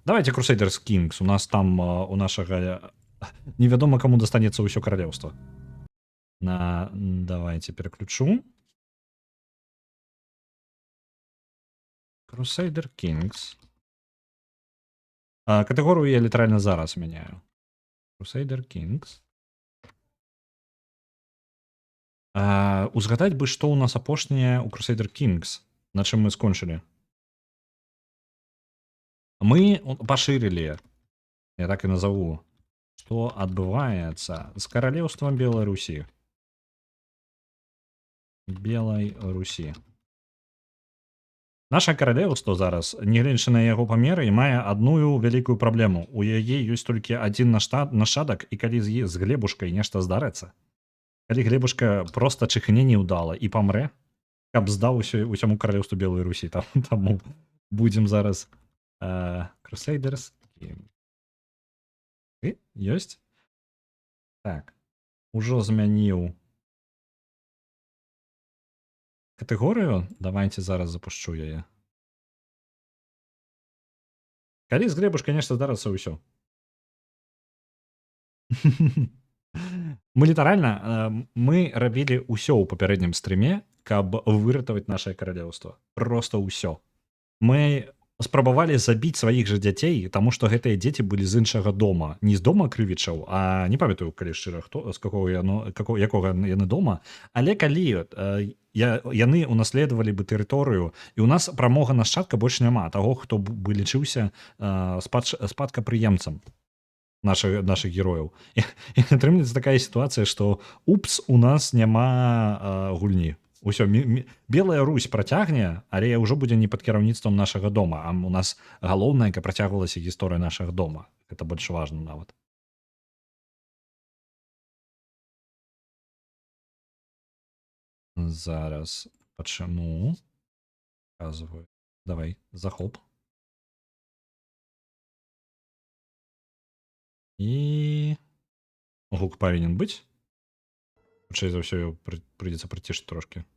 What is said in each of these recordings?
Давайте Crusaders Kings. У нас там у нашага невядома каму дастанецца ўсё каралеўства. Давайте переключу. Crusader Kings. Катэгорыю я літаральна зараз мяняю. Crusader Kings. Узгадаць бы, што ў нас апошняе у Crusader Kings, на чым мы скончылі. Мы пашырылі, я так і назову, што адбываецца з каралеўствам Беларусі. Белай Русі. Наша каралеўства зараз, нягледзячы на яго памеры, мае адную вялікую праблему. У яе ёсць толькі адзін нашадак, і калі з Глебушкай нешта здарыцца, калі Глебушка проста чихне неўдала і памрэ, каб здаў усяму каралеўству Белай Русі. Таму будзем зараз Crusaders. Ёсць? Так. Ужо змяніў катэгорыю. Давайте зараз запушчу яе. Калі з Глебушкай нешта здарыцца, ўсё. Мы літаральна мы рабілі ўсё ў папярэднім стрыме, каб выратаваць нашае каралеўства. Просто ўсё. Мы спрабавалі забіць сваіх жа дзяцей, таму што гэтыя дзеці былі з іншага дома, не з дома крывічаў, а не памятаю, калі шчыра, з якога яны дома, але калі яны унаследавалі бы тэрыторыю, і ў нас прамога нашчадка больш няма, таго, хто бы лічыўся спадкапрыемцам наших герояў. І атрымліваецца такая сітуацыя, што упс, у нас няма гульні. Усё, Белая Русь працягне, але ўжо будзе не пад кіраўніцтвам нашага дома, а у нас галоўнае, каб працягвалася гісторыя нашага дома. Гэта больш важна нават. Зараз пачну. Показываю. Давай, захоп. І гук павінен быць. Хутчэй за ўсё прыйдзецца прыцішыць трошки.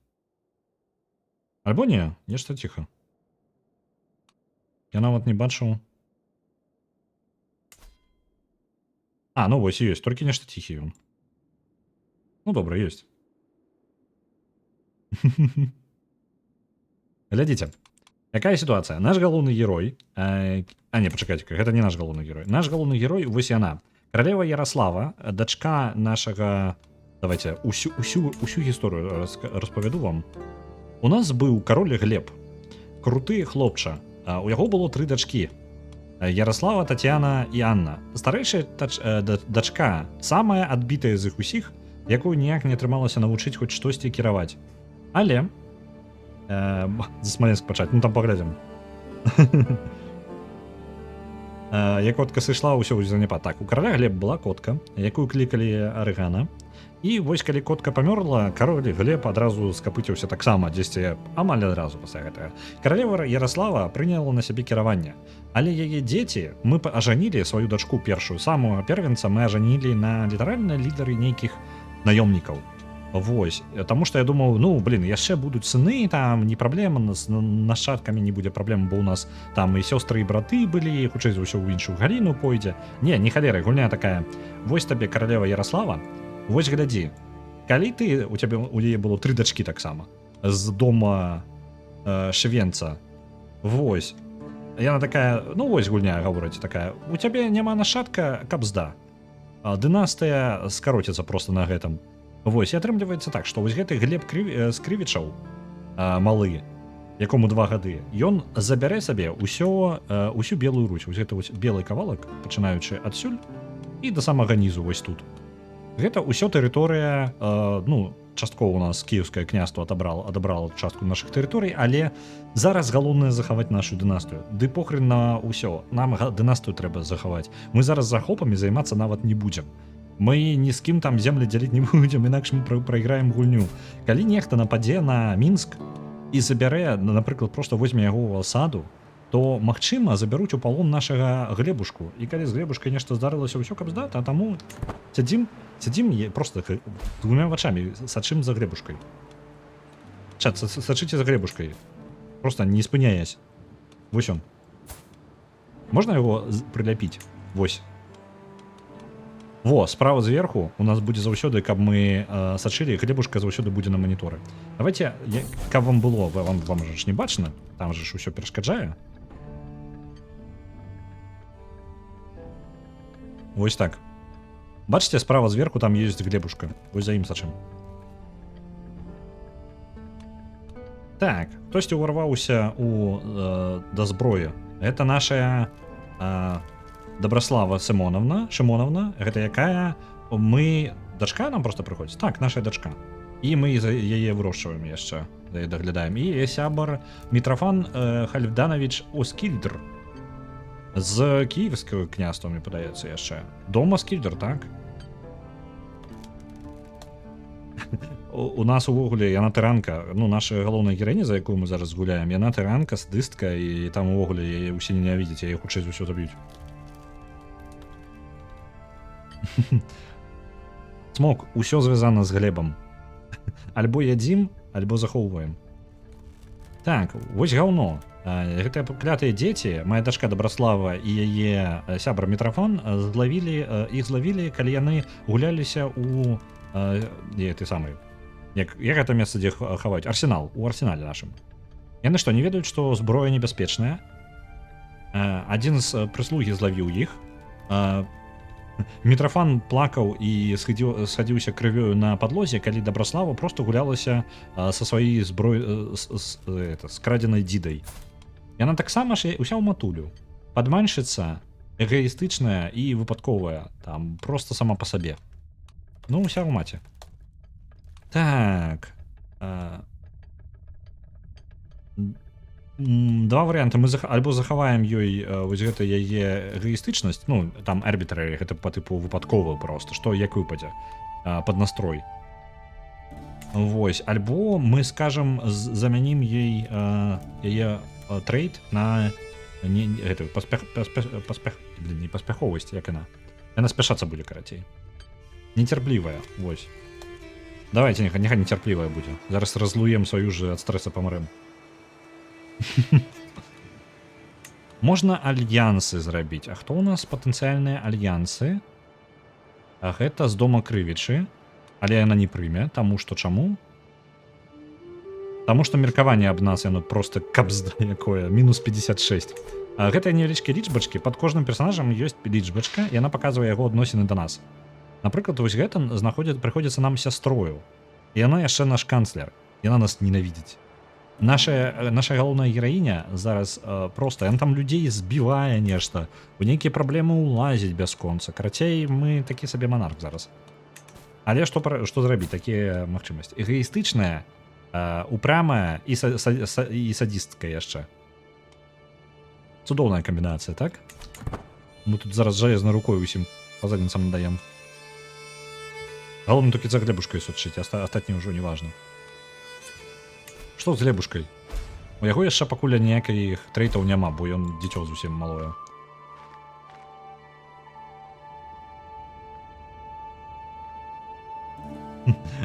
Альбо не, нешта ціха. Я нават не бачу. Ну вось і ёсць, толькі нешта ціхі ён. Ну добра, ёсць. Глядзіце, якая сітуацыя? Наш галоўны герой, не, пачакайце, гэта не наш галоўны герой. Наш галоўны герой, вось яна. Каралева Ярослава, дачка нашага... Давайте усю гісторыю распавяду вам. У нас быў кароль Глеб, круты хлопча. У яго было 3 дачкі. Ярослава, Татьяна і Анна. Старэйшая дачка, самая адбітая з іх усіх, якую ніяк не атрымалася навучыць хоць штосьці кіраваць. Але за Смоленск пачаць, ну там паглядзім. Як котка сышла, ўсё заняпад. Так, у караля Глеб была котка, якую клікалі Арыгана. І вось калі котка памёрла, кароль Глеб адразу скапыціўся таксама дзесьці амаль адразу пасля гэтага. Каралева Ярослава прыняла на сябе кіраванне, але яе дзеці, мы ажанілі сваю дачку першую, самую первенца мы ажанілі на літаральна лідары нейкіх наёмнікаў. Вось, таму што я думаў, яшчэ будуць сыны, там не праблема, з нашчадкамі не будзе праблем, бо ў нас там і сёстры і браты былі, хутчэй за ўсё ў іншую галіну пойдзе. Не халеры, гульня такая. Вось табе каралева Ярослава. Вось глядзі, калі у яе было 3 дачкі таксама з дома швенца. Вось. Яна такая, вось гульня гаворыць такая, у цябе няма нашчадка, каб зда. Дынастыя скароціцца проста на гэтым. Вось, і атрымліваецца так, што вось гэты Глеб Скрывічаў, малы, якому 2 гады, ён забярэ сабе усю Белую Русь. Вось гэта вось белы кавалак, пачынаючы адсюль і да самага нізу вось тут. Гэта ўсё тэрыторыя, часткова у нас кіеўскае княства адабрала частку нашых тэрыторый, але зараз галоўнае захаваць нашу дынастыю. Ды похрен на ўсё, нам дынастыю трэба захаваць. Мы зараз захопамі займацца нават не будзем. Мы ні з кім там землі дзяліць не будзем, інакш мы прайграем гульню. Калі нехта нападзе на Мінск і забярэ, напрыклад, проста возьме яго ў асаду, то, магчыма, забяруць у палон нашага Глебушку. І калі з Глебушкай нешта здарылася, ўсё каб здаць, а таму сядзім просто двумя вачамі сачым за Глебушкай. Чат, сачыце за Глебушкай. Просто не спыняясь. Вось он. Можна яго прыляпіць? Вось. Во, справа зверху у нас будзе заўсёды, каб мы сачылі, глебушка заўсёды будзе на маніторы. Давайте, каб вам было, вам же ж не бачна, там же ж усё перашкаджае. Вось так. Бачыце, справа зверху там ёсць глебушка. Вось за ім сачым. Так, хтосьці ўварваўся да зброі. Гэта наша Доброслава Шимоновна, гэта якая мы... Дачка нам просто прыходзіць? Так, наша дачка. І мы яе вырошчваем яшчэ, даглядаем. І сябар Мітрафан Хальфданович Оскільдр. З кіевскага княства, мне падаецца, яшчэ. Дома Скільдр, так? У нас увогуле яна тыранка, ну, наша галоўная гераіня, за якую мы зараз гуляем, яна тыранка, садыстка, і там увогуле яе ўсе ненавідзяць, яе хутчэй за ўсё заб'юць. Смок, усё звязана з глебам. Альбо ядзім, альбо захоўваем. Так, вось гаўно. Гэтыя клятыя дзеці, моя дачка Доброслава і яе сябар Мітрафан іх злавілі, калі яны гуляліся у ты самы, як гэта месца, дзе хаваюць? Арсенал, у арсенале нашым. Яны што, не ведаюць, што зброя небяспечная? Адзін з прыслугі злавіў іх. Мітрафан плакаў і схадзіўся крывёю на падлозе, калі Доброслава просто гулялася са сваёй скрадзенай дзідай. Яна таксама ж уся ў матулю. Падманшчыца, эгоістычная і выпадковая, там просто сама па сабе. Ну, уся ў маці. Так. Два варыянты. Мы альбо захаваем ёй вось гэта яе эгоістычнасць, ну, там арбітрары, гэта па тыпу выпадкова просто, што як выпадзе пад настрой. Вось, альбо мы скажам, замянім ёй яе трейд на гэтую паспяховасць, як яна. Яна спяшацца будзе карацей. Нецярплівая, вось. Давайте, няхай нецярплівая будзе. Зараз разлуем сваю же ад стрэса памрэм. Можна альянсы зрабіць. А хто у нас патэнцыяльныя альянсы? А гэта з дома Крывічы. Але яна не прыме, таму што чаму? Таму што меркаванне аб нас, яно просто капзда якое, мінус 56. Гэтыя невялічкія лічбачкі, пад кожным персонажам ёсць лічбачка, і яна паказвае яго адносіны да нас. Напрыклад, вось гэта прыходзіцца нам сястрою. І яна яшчэ наш канцлер. Яна нас ненавідзіць. Наша галоўная гераіня зараз просто, яна там людзей збівае нешта, у нейкія праблемы ўлазіць бясконца. Карацей, мы такі сабе манарх зараз. Але што зрабіць, такія магчымасці? Эгоістычная, упрямая і садістка яшчэ. Цудоўная камбінацыя, так? Мы тут зараз жалезнай рукой усім па задніцам надаем. Галоўна толькі за глебушкай сучыць, астатні ўжо не важна. Што з глебушкай? У яго яшчэ пакуль ніякіх трэйтаў няма, бо ён дзіцё зусім малое.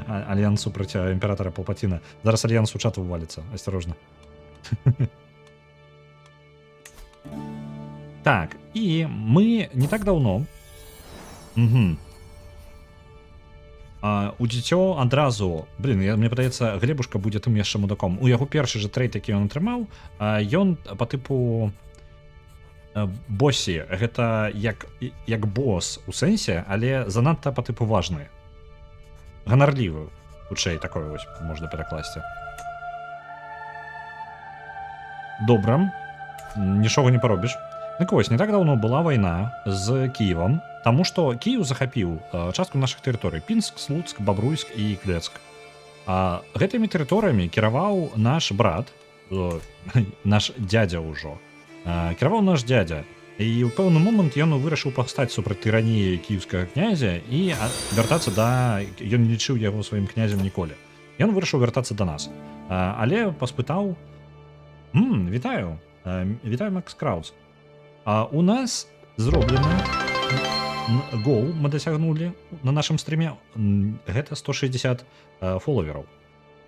Альянс супраць імператара Палпаціна. Зараз альянс у чат вываліцца, асцярожна. Так, і мы не так даўно у дзіцё адразу, мне падаецца, глебушка будзе тым яшчэ мудаком. У яго першы же трэйд, які ён атрымаў, ён па тыпу босі, гэта як бос у сэнсе, але занадта па тыпу важны. Ганарлівы, хутчэй, такое вось можна перакласці. Добра, нічога не паробіш. Так вось, не так даўно была вайна з Кіевам, таму што Кіев захапіў частку нашых тэрыторый: Пінск, Слуцк, Бабруйск і Клецк. Гэтымі тэрыторыямі кіраваў наш брат, наш дзядзя ўжо. Кіраваў наш дзядзя. І ў пэўны момант ён вырашыў паўстаць супраць тыраніі кіеўскага князя і вяртацца ён не лічыў яго сваім князем ніколі. Ён вырашыў вяртацца да нас. Але паспытаў: вітаю, Макс Краус. У нас зроблена гол, мы дасягнулі на нашым стріме. Гэта 160 фолавераў.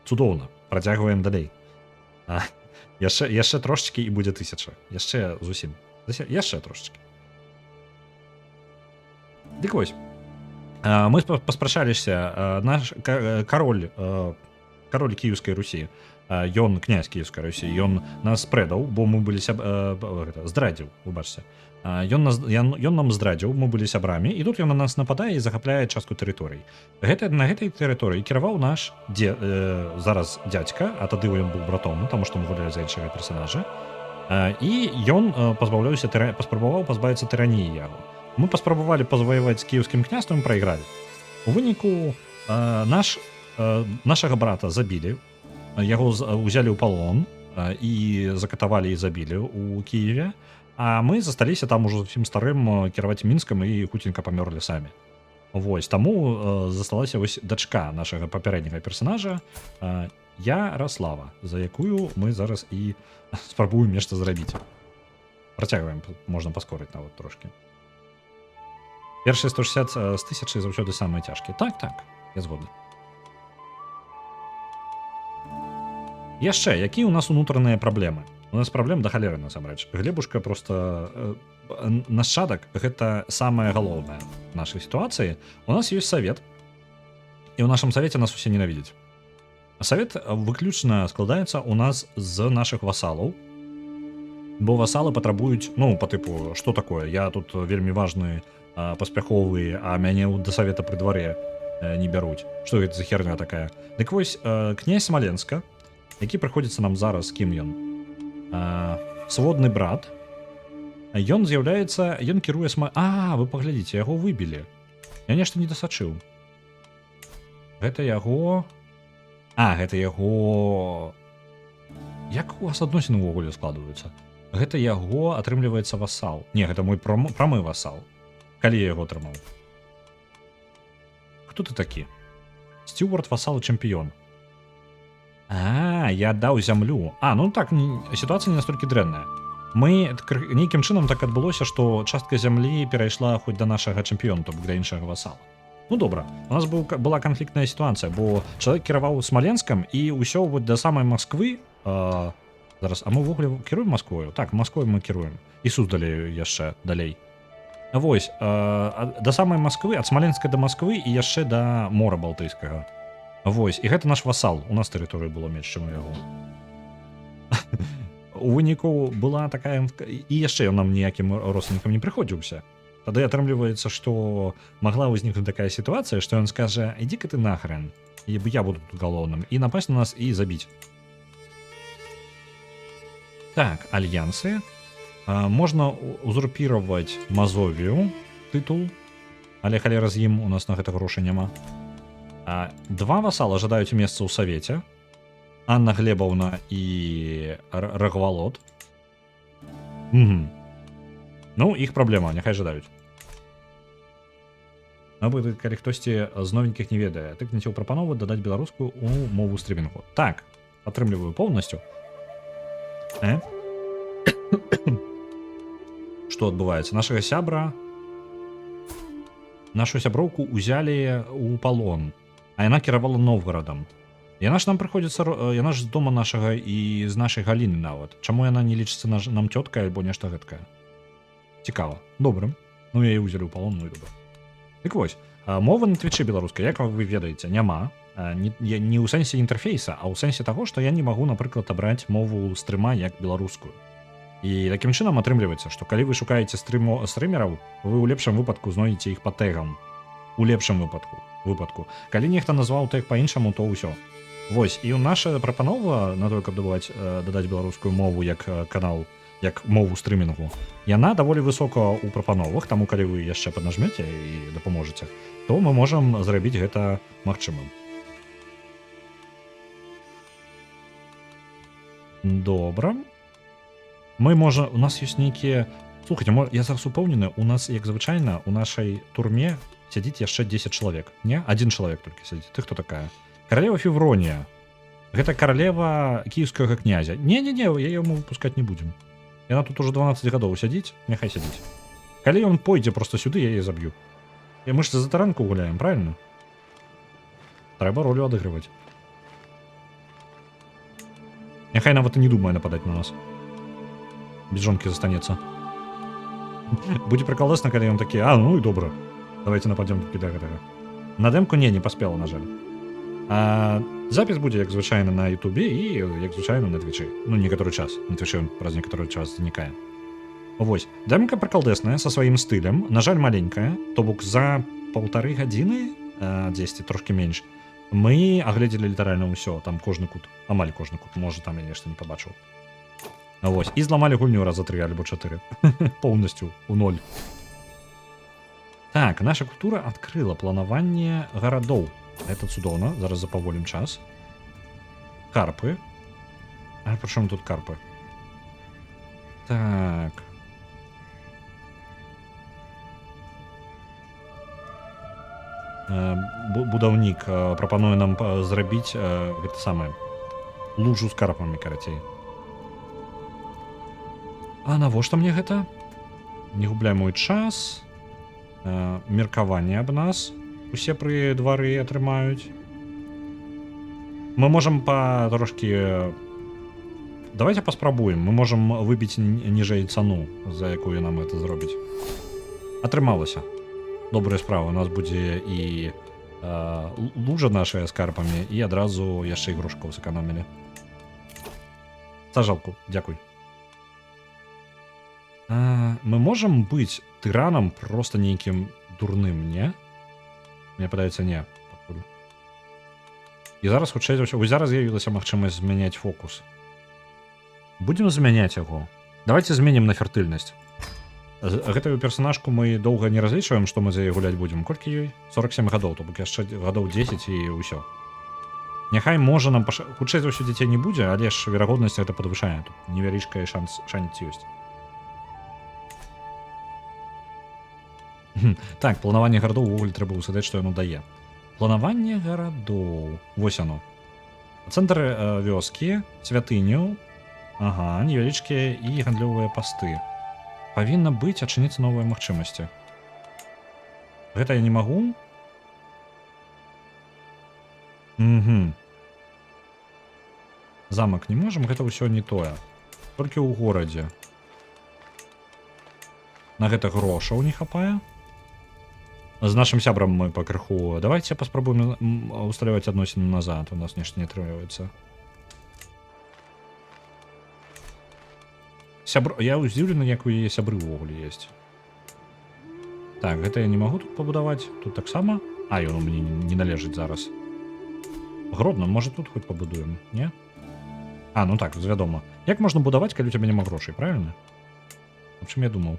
Цудоўна, працягваем далей. Яшчэ трошечкі і будзе 1000. Яшчэ зусім. Яшчэ трошечки. Дык вось. Мы паспрачаліся, наш кароль кіеўскай Русі, ён князь кіеўскай Русі, ён нас спрэдаў, бо мы былі здрадзіў, выбачце. Ён нам здрадзіў, мы былі сябрамі, і тут ён на нас нападае і захапляе частку тэрыторый. На гэтай тэрыторыі кіраваў наш зараз дзядзька, а тады ён быў братом, таму што мы гулялі за іншага персанажа. І ён паспрабаваў пазбавіцца тыраніі яго. Мы паспрабавалі пазваяваць з кіеўскім княствам, прайгралі. У выніку нашага брата забілі, яго ўзялі ў палон і закатавалі і забілі ў Кіеве, а мы засталіся там ужо зусім старым кіраваць Мінскам і хуценька памёрлі самі. Вось, таму засталася вось дачка нашага папярэдняга персанажа, Ярослава, за якую мы зараз і спрабуем нешта зрабіць. Працягваем, можна паскорыць нават трошки. Першыя 160 з 1000 заўсёды самыя цяжкія. Так, я згодны. Яшчэ, якія ў нас унутраныя праблемы? У нас праблем да халеры, насамрэч. Глебушка просто нашчадак, гэта самае галоўнае в нашай сітуацыі. У нас ёсць савет, і ў нашым савеце нас усе ненавідзяць. Савет выключна складаецца ў нас з нашых васалаў, бо васалы патрабуюць, па тыпу, што такое? Я тут вельмі важны, паспяховы, а мяне да савета пры дваре не бяруць. Што гэта за херня такая? Дык вось, князь Смаленска, які прыходзіцца нам зараз, кім ён? Сводны брат. Ён з'яўляецца, ён кіруе вы паглядзіце, яго выбілі. Я нешта не дасачыў. Гэта яго... гэта яго... Як у вас адносіны ўвогуле складваюцца? Гэта яго, атрымліваецца, васал. Не, гэта мой прамы васал. Калі я яго атрымаў? Хто ты такі? Сцювард, васал, чэмпіён. Я даў зямлю. Так, сітуацыя не настолькі дрэнная. Мы нейкім чынам так адбылося, што частка зямлі перайшла хоць да нашага чэмпіёна, то бок да іншага васала. Добра, у нас была канфліктная сітуацыя, бо чалавек кіраваў Смаленскам, і ўсё да самай Масквы... Зараз, мы ўвогуле кіруем Масквою? Так, Масквой мы кіруем. І Суздалею яшчэ далей. Вось, да самай Масквы, ад Смаленска да Масквы і яшчэ да мора Балтыйскага. Вось, і гэта наш васал. У нас тэрыторыі было менш, чым у яго. У выніку была такая... І яшчэ ён нам ніякім родственнікам не прыходзіўся. Тады атрымліваецца, што магла ўзнікнуць такая сітуацыя, што ён скажа: «Ідзі-ка ты нахрен, я буду тут галоўным», і напасть на нас і забіць. Так, альянсы. Можна узурпіраваць Мазовію, тытул, але халера з ім, у нас на гэта грошай няма. Два васала жадаюць месца ў савеце. Анна Глебаўна і Рагвалод. Іх праблема, няхай жадаюць. Калі хтосьці з новенькіх не ведае, тыкніце ў прапанову дадаць беларускую ў мову стрімінгу. Так, атрымліваю поўнасцю. Што адбываецца? Нашага сябра, нашу сяброўку ўзялі ў палон, а яна кіравала Новгарадам. Яна ж нам прыходзіцца, яна ж з дома нашага і з нашай Галіны нават. Чаму яна не лічыцца нам цёткай альбо нешта гэткае? Цікава. Добра. Яе ўзялі ў палон, і добра. Дык вось, мова на твічы беларускай, як вы ведаеце, няма. Не ў сэнсе інтэрфейса, а ў сэнсе таго, што я не магу, напрыклад, абраць мову стрыма як беларускую. І такім чынам атрымліваецца, што калі вы шукаеце стрымераў, вы ў лепшым выпадку знойдзеце іх па тэгам. У лепшым выпадку. Калі нехта назваў тэг па-іншаму, то ўсё. Вось, і наша прапанова на тое, каб дадаць беларускую мову як канал, як мову стрымінгу, яна даволі высока ў прапановах, таму калі вы яшчэ паднажмеце і дапаможаце, то мы можам зрабіць гэта магчымым. Добра. У нас ёсць нейкія... Слухайце, я зараз упэўнены, у нас, як звычайна, у нашай турме сядзіць яшчэ 10 чалавек. Не? Адзін чалавек толькі сядзіць. Ты хто такая? Каралева Февронія. Гэта каралева кіеўскага князя. Не-не-не, яе мы выпускаць не будзем. Яна тут уже 12 гадоў сядзіць, няхай сядзіць. Калі ён пойдзе проста сюды, я яе заб'ю. Мы ж за таранку гуляем, правильно? Трэба ролю адыгрываць. Няхай нават і не думае нападаць на нас. Без жонкі застанецца. Будзе прыкаласна, калі ён такі: "А, ну і добра. Давайте нападём такі да гэтага". На дэмку не паспела, на жаль. Запіс будзе, як звычайна, на Ютубе і, як звычайна, на Твічы. Ну, некаторы час. На Твічы ён праз некаторы час знікае. Вось. Дэмка прыкалдэсная, са сваім стылем. На жаль, маленькая. То бок за 1,5 гадзіны, 10, трошкі менш, мы агледзелі літаральна ўсё. Там кожны кут. Амаль кожны кут. Можа, там я нешта не пабачыў. Вось. І зламалі гульню раза 3 альбо 4. Поўнасцю у 0. Так, наша культура адкрыла планаванне гарадоў. Это цудоўна. Зараз запаволім час. Карпы. А прычым тут карпы? Так. Будаўнік прапануе нам зрабіць гэта самае лужу з карпамі, карацей. А навошта мне гэта? Не губляй мой час. Меркаванне аб нас усе пры двары атрымаюць. Мы можам трошкі... Давайте паспрабуем. Мы можам выбіць ніжэй цану, за якую нам это зробіць. Атрымалася. Добрая справа. У нас будзе і лужа нашая з карпамі, і адразу яшчэ і грошкаў сэканомілі. Сажалку, дзякуй. Мы можам быць тыранам просто нейкім дурным, не? Мне падаецца, не. І зараз, хутчэй за ўсё, вось зараз з'явілася магчымасць змяняць фокус. Будзем змяняць яго. Давайте зменім на фертыльнасць. Гэтую персанажку мы доўга не разлічваем, што мы за яе гуляць будзем. Колькі ёй? 47 гадоў, то бок яшчэ гадоў 10 і ўсё. Няхай можа нам хутчэй за ўсё дзяцей не будзе, але ж верагоднасць гэта падвышае. Тут невялічкая шанец ёсць. Так, планаванне гарадоў увогуле трэба ўсадаць, што яно дае. Планаванне гарадоў. Вось оно. Цэнтр вёскі, святыню, ага, невялічкія і гандлёвыя пасты. Павінна быць адчыніцца новыя магчымасці. Гэта я не магу? Замак не можам, гэта ўсё не тое. Толькі ў горадзе. На гэта грошаў не хапае. З нашым сябрам мы пакрыху. Давайте паспрабуем усталяваць адносіны назад. У нас нешта не атрымліваецца. Я здзіўлены, як у яе сябры ўвогуле ёсць. Так, гэта я не магу тут пабудаваць. Тут таксама. А, ён мне не належыць зараз. Гродно, можа тут хоць пабудуем, не? А, ну так, вядома. Як можна будаваць, калі у цябе няма грошай, правильно? Аб чым я думаў?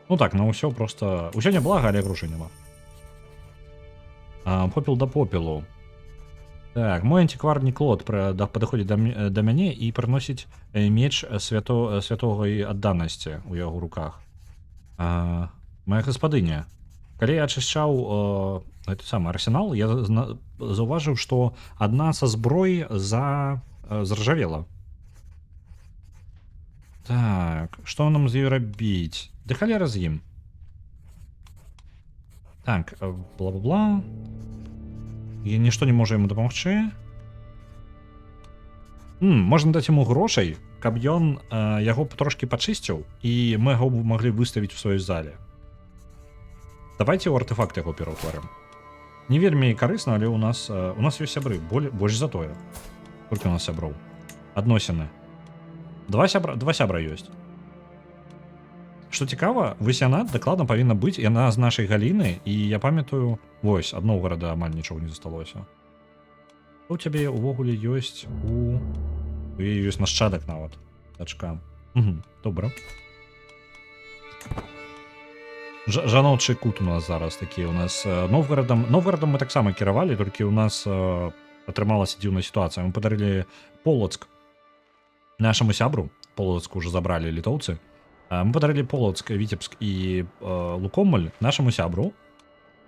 Ну так, на ўсё просто... Усё не блага, але грошай няма. Попел да попелу. Так, мой антикварні клод падыходзіць да мяне і прыносіць меч святогай адданасці ў яго руках. Моя гаспадыня. Калі я ачышчаў гэты самы арсенал, я заўважыў, што адна са зброй заржавела. Так, што нам з ёй рабіць? Ды халера з ім. Так, бла-бла-бла. І нішто не можа яму дапамагчы. Можна даць яму грошай, каб ён яго трошкі пачысціў, і мы яго маглі выставіць у сваёй зале. Давайте ў артефакт яго пераўтварым. Не вельмі карысна, але у нас ёсць сябры, больш за тое. Колькі у нас сяброў? Адносіны. Два сябра ёсць. Што цікава, высянат дакладна павінна быць, яна з нашай галіны, і я памятаю, вось, ад Новгарада амаль нічога не засталося. У цябе ўвогуле ёсць у яе ёсць нашчадак нават. Дачка. Добра. Жаночы кут у нас зараз такі. У нас Новгарадам мы таксама кіравалі, толькі у нас атрымалася дзіўная сітуацыя. Мы падарылі Полацк нашаму сябру. Полацк уже забралі літоўцы. Мы падарылі Полацк, Віцебск і Лукомль нашаму сябру,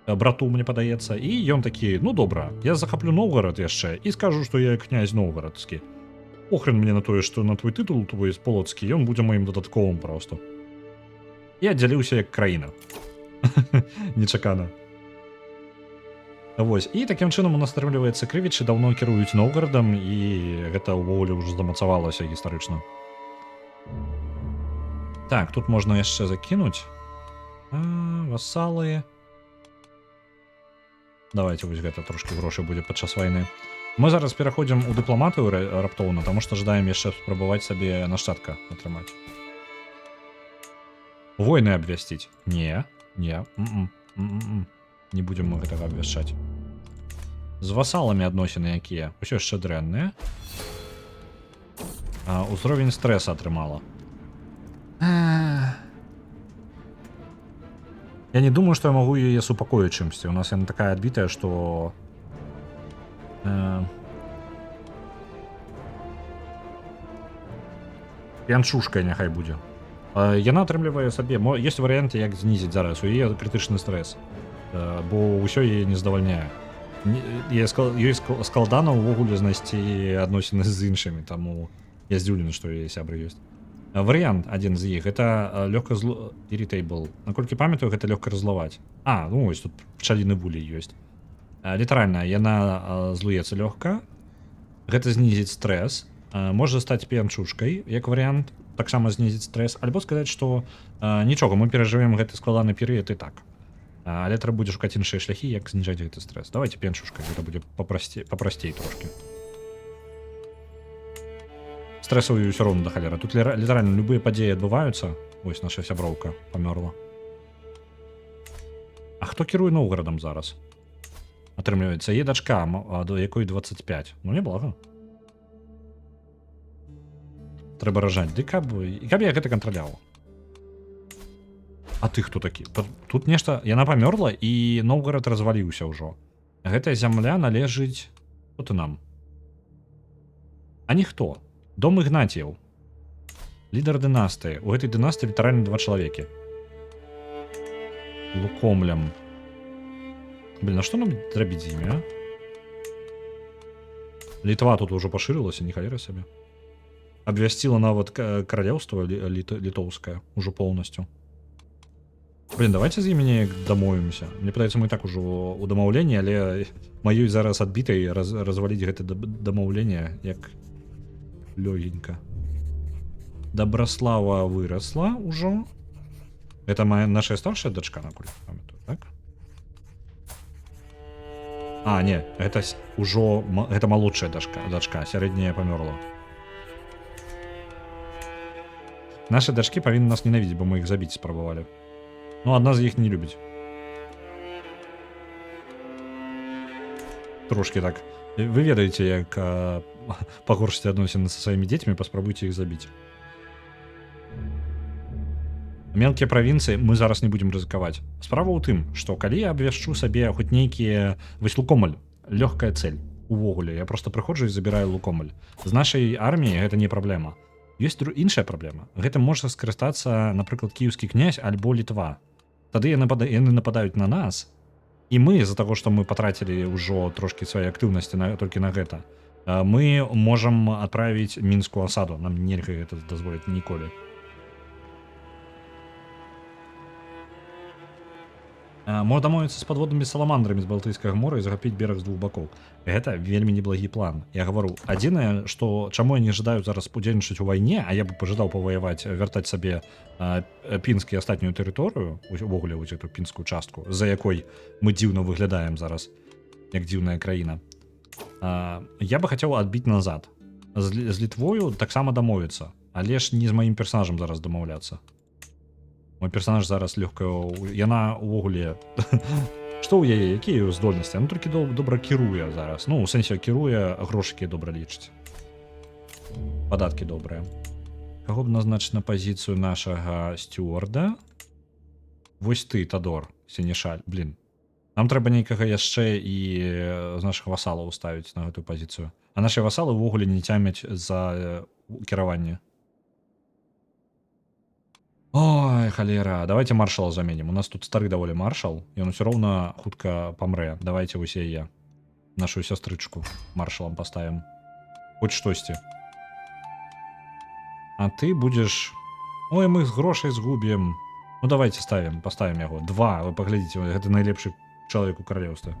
брату, мне падаецца, і ён такі, ну добра, я захаплю Новгарад яшчэ і скажу, што я князь новгарадскі. Охрен мне на тое, што на твой тытул твой полацкі, ён будзе маім дадатковым просто. І аддзяліўся як краіна. Нечакана. Вось, і такім чынам у нас атрымліваецца крывічы даўно кіруюць Новгарадам, і гэта ўвогуле ўжо замацавалася гістарычна. Так, тут можна яшчэ закінуць. Васалы. Давайте вось гэта трошки грошай будзе падчас вайны. Мы зараз пераходзім у дыпламатыю раптоўна, таму што жадаем яшчэ спрабаваць сабе нашчадка атрымаць. Войны абвясціць? Не. Не будзем мы гэтага абвяшчаць. З васаламі адносіны якія? Усё яшчэ дрэнныя. Узровень стрэса атрымала. Я не думаю, што я магу яе супакоіць чымсьці. У нас яна такая адбітая, што... Пянчушкай няхай будзе. Яна атрымлівае сабе... Ёсць варыянты, як знізіць зараз. У яе крытычны стрэс. Бо ўсё яе не задавальняе. Ёй складана ўвогуле знайсці адносіны з іншымі, таму я здзіўлены, што яе сябры ёсць. Варыянт адзін з іх гэта лёгка irritable. Наколькі памятаю, гэта лёгка разлаваць. Ну вось тут пчаліны вулей ёсць. Літаральна яна злуецца лёгка. Гэта знізіць стрэс. Можа стаць п'янчушкай, як варыянт, таксама знізіць стрэс, альбо сказаць, што нічога, мы перажывем гэты складаны перыяд і так. Але трэба будзе шукаць іншыя шляхі, як зніжаць гэты стрэс. Давайте п'янчушкай, гэта будзе папрасцей трошки. Стрэсавую ўсё роўна да халера. Тут літаральна любыя падзеі адбываюцца. Вось наша сяброўка памёрла. А хто кіруе Новгарадам зараз? Атрымліваецца, яе дачка, до якой 25. Ну, неблага. Трэба ражаць. Ды каб я гэта кантраляваў. А ты хто такі? Тут нешта... Яна памёрла, і Новгарад разваліўся ўжо. Гэтая зямля належыць... Хто ты нам? А ніхто. Дом Ігнатіяў. Лідар дынастыі. У гэтай дынастыі літаральна 2 чалавекі. Лукомлям. Блин, а што нам зрабіць з імі, а? Літва тут ужо пашырылася, не халера сабе. Абвясціла нават каралеўства літоўскае ўжо поўнасцю. Блин, давайте з імі неяк дамовімся. Мне падаецца, мы так ужо у дамаўленні, але маёй зараз адбітай разваліць гэта дамаўленне, як лёгенька. Дабраслава вырасла ўжо. Это наша старшая дачка, наколькі памятаю, так? Не, гэта ўжо... Гэта малодшая дачка, сярэдняя памёрла. Нашы дачкі павінны нас ненавідзець, бо мы іх забіць спрабавалі. Ну, адна з іх не любіць. Трошки так. Вы ведаеце, як пагоршыць адносіны са сваімі дзецьмі, паспрабуйце іх забіць. Мелкія правінцыі мы зараз не будзем рызыкаваць. Справа ў тым, што калі я абвяшчу сабе хоць нейкія... Вось Лукомль, лёгкая цэль. Увогуле, я просто прыходжу і забіраю Лукомль. З нашай арміі гэта не праблема. Ёсць іншая праблема. Гэтым можа скарыстацца, напрыклад, кіеўскі князь альбо Літва. Тады яны нападаюць на нас, і мы, з-за таго, што мы патрацілі ўжо трошкі свае актыўнасці толькі на гэта, мы можам адправіць мінскую асаду. Нам нельга гэта дазволіць ніколі. Можна дамовіцца з падводнымі саламандрамі з Балтыйскага мора і захапіць бераг з 2 бакоў. Гэта вельмі неблагі план. Я гавару, адзінае, што чаму я не жадаю зараз удзельнічаць у вайне, а я бы пажадаў паваяваць, вяртаць сабе Пінск і астатнюю тэрыторыю, увогуле вось эту пінскую частку, за якой мы дзіўна выглядаем зараз, як дзіўная краіна. Я бы хацеў адбіць назад. З Літвою таксама дамовіцца, але ж не з маім персанажам зараз дамаўляцца. Мой персонаж зараз лёгка... Яна ўвогуле... Што ў яе? Якія ёй здольнасці? Яна толькі добра кіруе зараз. Ну, у сэнсе кіруе, грошыкі добра лічыць. Падаткі добрыя. Каго б назначыць на пазіцыю нашага сцюарда? Вось ты, Тадор, Сенешаль. Блин. Нам трэба нейкага яшчэ і з нашых васалаў ставіць на гэтую пазіцыю. А нашы васалы ўвогуле не цямяць за кіраванне. Ой, халера, давайте маршала заменім. У нас тут стары даволі маршал, і он усё роўна хутка памрэ. Давайте вось яе, нашу сястрычку, маршалам паставім. Хоць штосьці. А ты будзеш... Ой, мы з грошай згубім. Ну давайте паставім яго. 2, вы паглядзіце, гэта найлепшы чалавек у каралеўстве.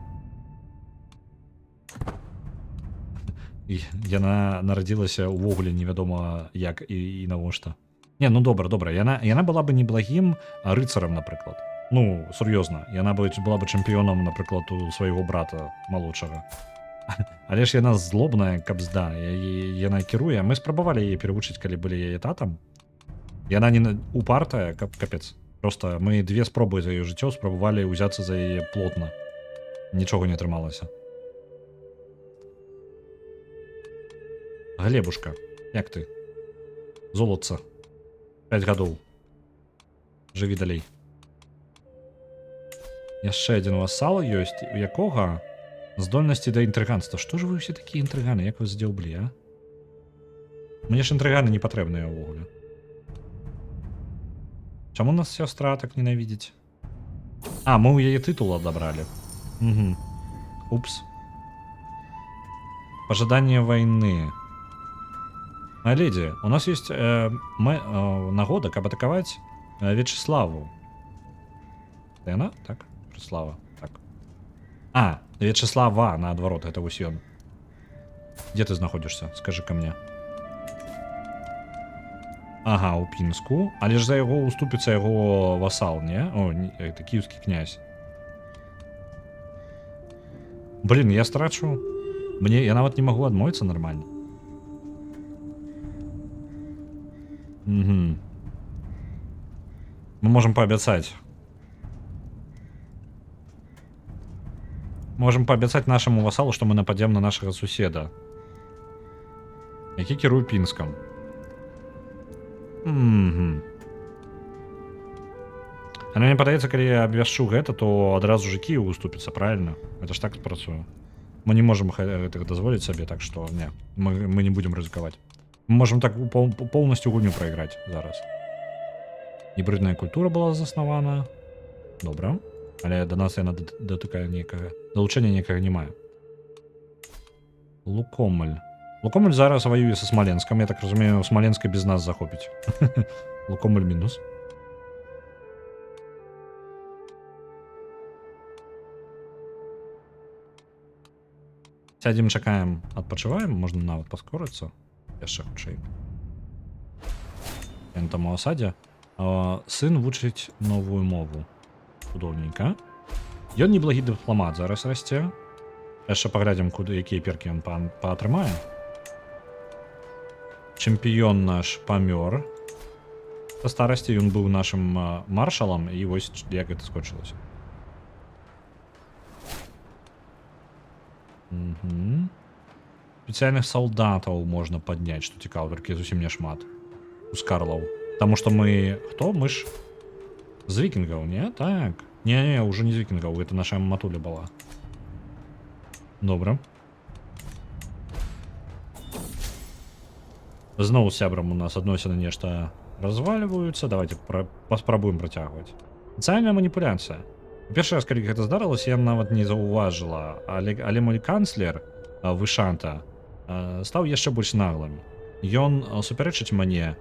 Яна нарадзілася ўвогуле невядома як і навошта. Не, ну добра, яна была бы неблагім рыцарам, напрыклад. Ну, сур'ёзна, яна была бы чэмпіёнам, напрыклад, у свайго брата малодшага. Але ж яна злобная кабзда, яна кіруе. Мы спрабавалі яе перавучыць, калі былі яе татам. Яна не упартая, капец. Просто мы 2 спробы за яе жыццё спрабавалі ўзяцца за яе плотна. Нічога не атрымалася. Глебушка, як ты? Золотца. 5 гадоў. Жыві далей. Яшчэ адзін васал ёсць, у якога здольнасці да інтрыганства. Што ж вы ўсе такія інтрыганы, як вы здзеўблі, а? Мне ж інтрыганы не патрэбныя ўвогуле. Чаму нас сястра так ненавідзіць? А, мы ў яе тытул адабралі. Угу. Упс. Пожадание войны. Леди, у нас есть нагода, каб атаковать Вячеславу. Это она? Так? Вячеслава. Так. А, Вячеслава, наоборот, это вось ён. Где ты находишься? Скажи ко мне. Ага, у Пінску. Але ж за яго уступіцца яго васал, не? О, это киевский князь. Блин, я страчу. Я нават не могу адмовіцца нормально. Угу. Мы можем пообяцать. Можем пообяцать нашему вассалу, что мы нападем на нашего суседа. Які кіруе Пінскам. Угу. А мне падаецца, калі я абвяшчу гэта, то адразу же Киев уступіцца, правильно? Это ж так спрацуе. Мы не можем гэтага дазволіць сабе, так что не, мы не будем рызыкаваць. Мы можем так полностью гульню проиграть зараз. Гібридная культура была заснавана. Добра. Але до нас яна датыкае некага. Далучэння некага не мае. Лукомль. Лукомль зараз воюе со Смоленском. Я так разумею, Смоленска без нас захопіць. Лукомль мінус. Сядзем, чакаем, адпачываем, можна нават паскорыцца. Яшчэ хутчэй. Ён там у асадзе. Сын вучыць новую мову. Цудоўненька. Ён неблагі дыпламат зараз расце. Яшчэ паглядзім, якія перкі ён паатрымае. Чэмпіён наш памёр. Па старасці ён быў нашым маршалам, і вось як гэта скончылася. Угу. Спецыяльных салдатаў можна падняць, што цікава, толькі зусім не шмат. У скарлаў. Таму што мы... Хто? Мы ж з вікінгаў, не? Так. Не, уже не з вікінгаў, гэта наша матуля была. Добра. Зноў з сябрам у нас адносіны нешта развальваюцца. Давайте паспрабуем працягваць. Сацыяльная маніпуляцыя. Першы раз, калі гэта здарылася, я нават не заўважыла, але мой канцлер Вышанта стаў яшчэ больш наглым. Ён супярэчыць мне.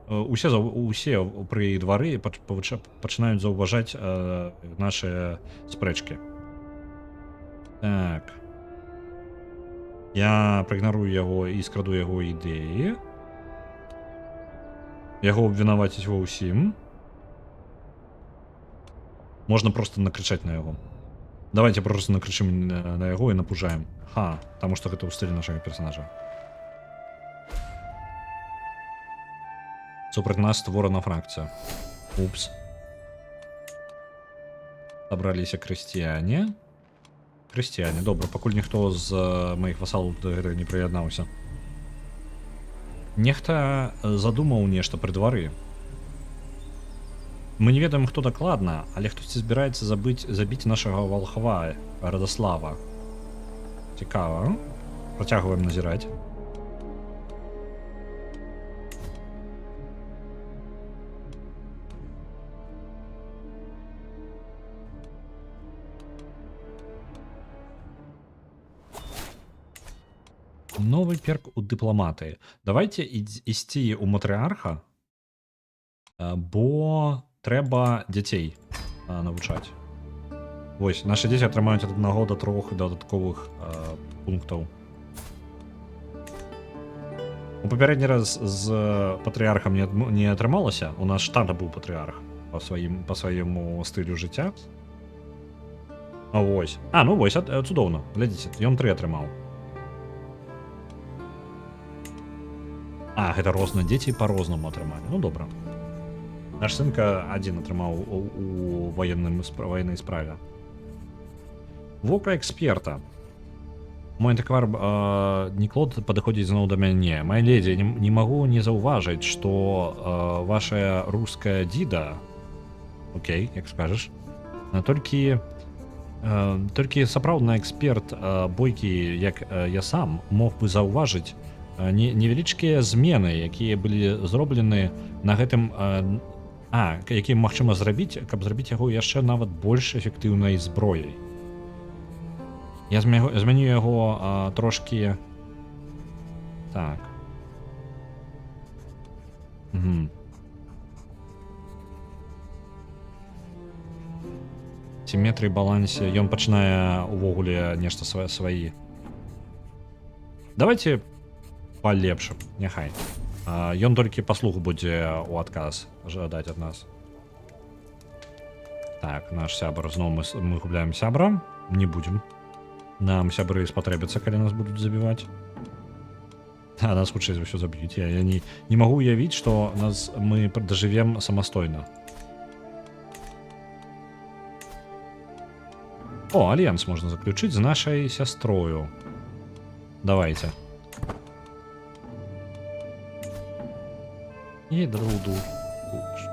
Усе пры двары пачынаюць заўважаць наши спрэчкі. Так. Я праігнарую яго і скраду яго ідэі. Яго абвінаваціць ва ўсім. Можно просто накричать на яго. Давайте просто накричим на яго і напужаем. Ха, потому что гэта ў стылі нашага персонажа. Супраць нас створана фракцыя. Упс. Сабраліся крысціяне. Крысціяне, добра, пакуль ніхто з маіх васалаў да гэтага не прыяднаўся. Нехта задумаў нешта пры двары. Мы не ведаем, хто дакладна, але хтосьці збіраецца забіць нашага валхва Радаслава. Цікава. Працягваем назіраць. Новый перк у дыпламаты. Давайте ісці ў матрыарха, бо трэба дзяцей навучаць. Вось, нашы дзеці атрымаюць ад 1 до 3 дадатковых пунктаў. У папярэдні раз з патрыархам не атрымалася. У нас штата быў патрыарх па свайму стылю жыцця. А вось. Ну вось, цудоўна. Глядзіце, ён 3 атрымаў. Гэта розна, дзеці па-рознаму атрымалі. Ну добра. Наш сынка 1 атрымаў у военнай справе. Вока эксперта. Мой антыквар Ніклод падыходзіць зноў да мяне. Мая ледзі, не магу не заўважыць, што вашая руская дзіда, окей, як скажаш, толькі сапраўдны эксперт бойкі, як я сам, мог бы заўважыць невялічкія змены, якія былі зроблены на гэтым, якія магчыма зрабіць, каб зрабіць яго яшчэ нават больш эфектыўнай зброяй. Я змяню яго трошки. Так. Сіметрыі, балансе. Ён пачынае увогуле нешта сваі. Давайте палепшым, няхай. Ён толькі паслугу будзе у адказ жадаць ад нас. Так, наш сябар. Зноў мы губляем сябра. Не будзем. Нам сябры спатрэбяцца, калі нас будуць забіваць. Нас хутчэй за ўсё заб'юць. Я не магу уявіць, што мы дажывем самастойна. Альянс можна заключыць з нашай сястрою. Давайте. І друду.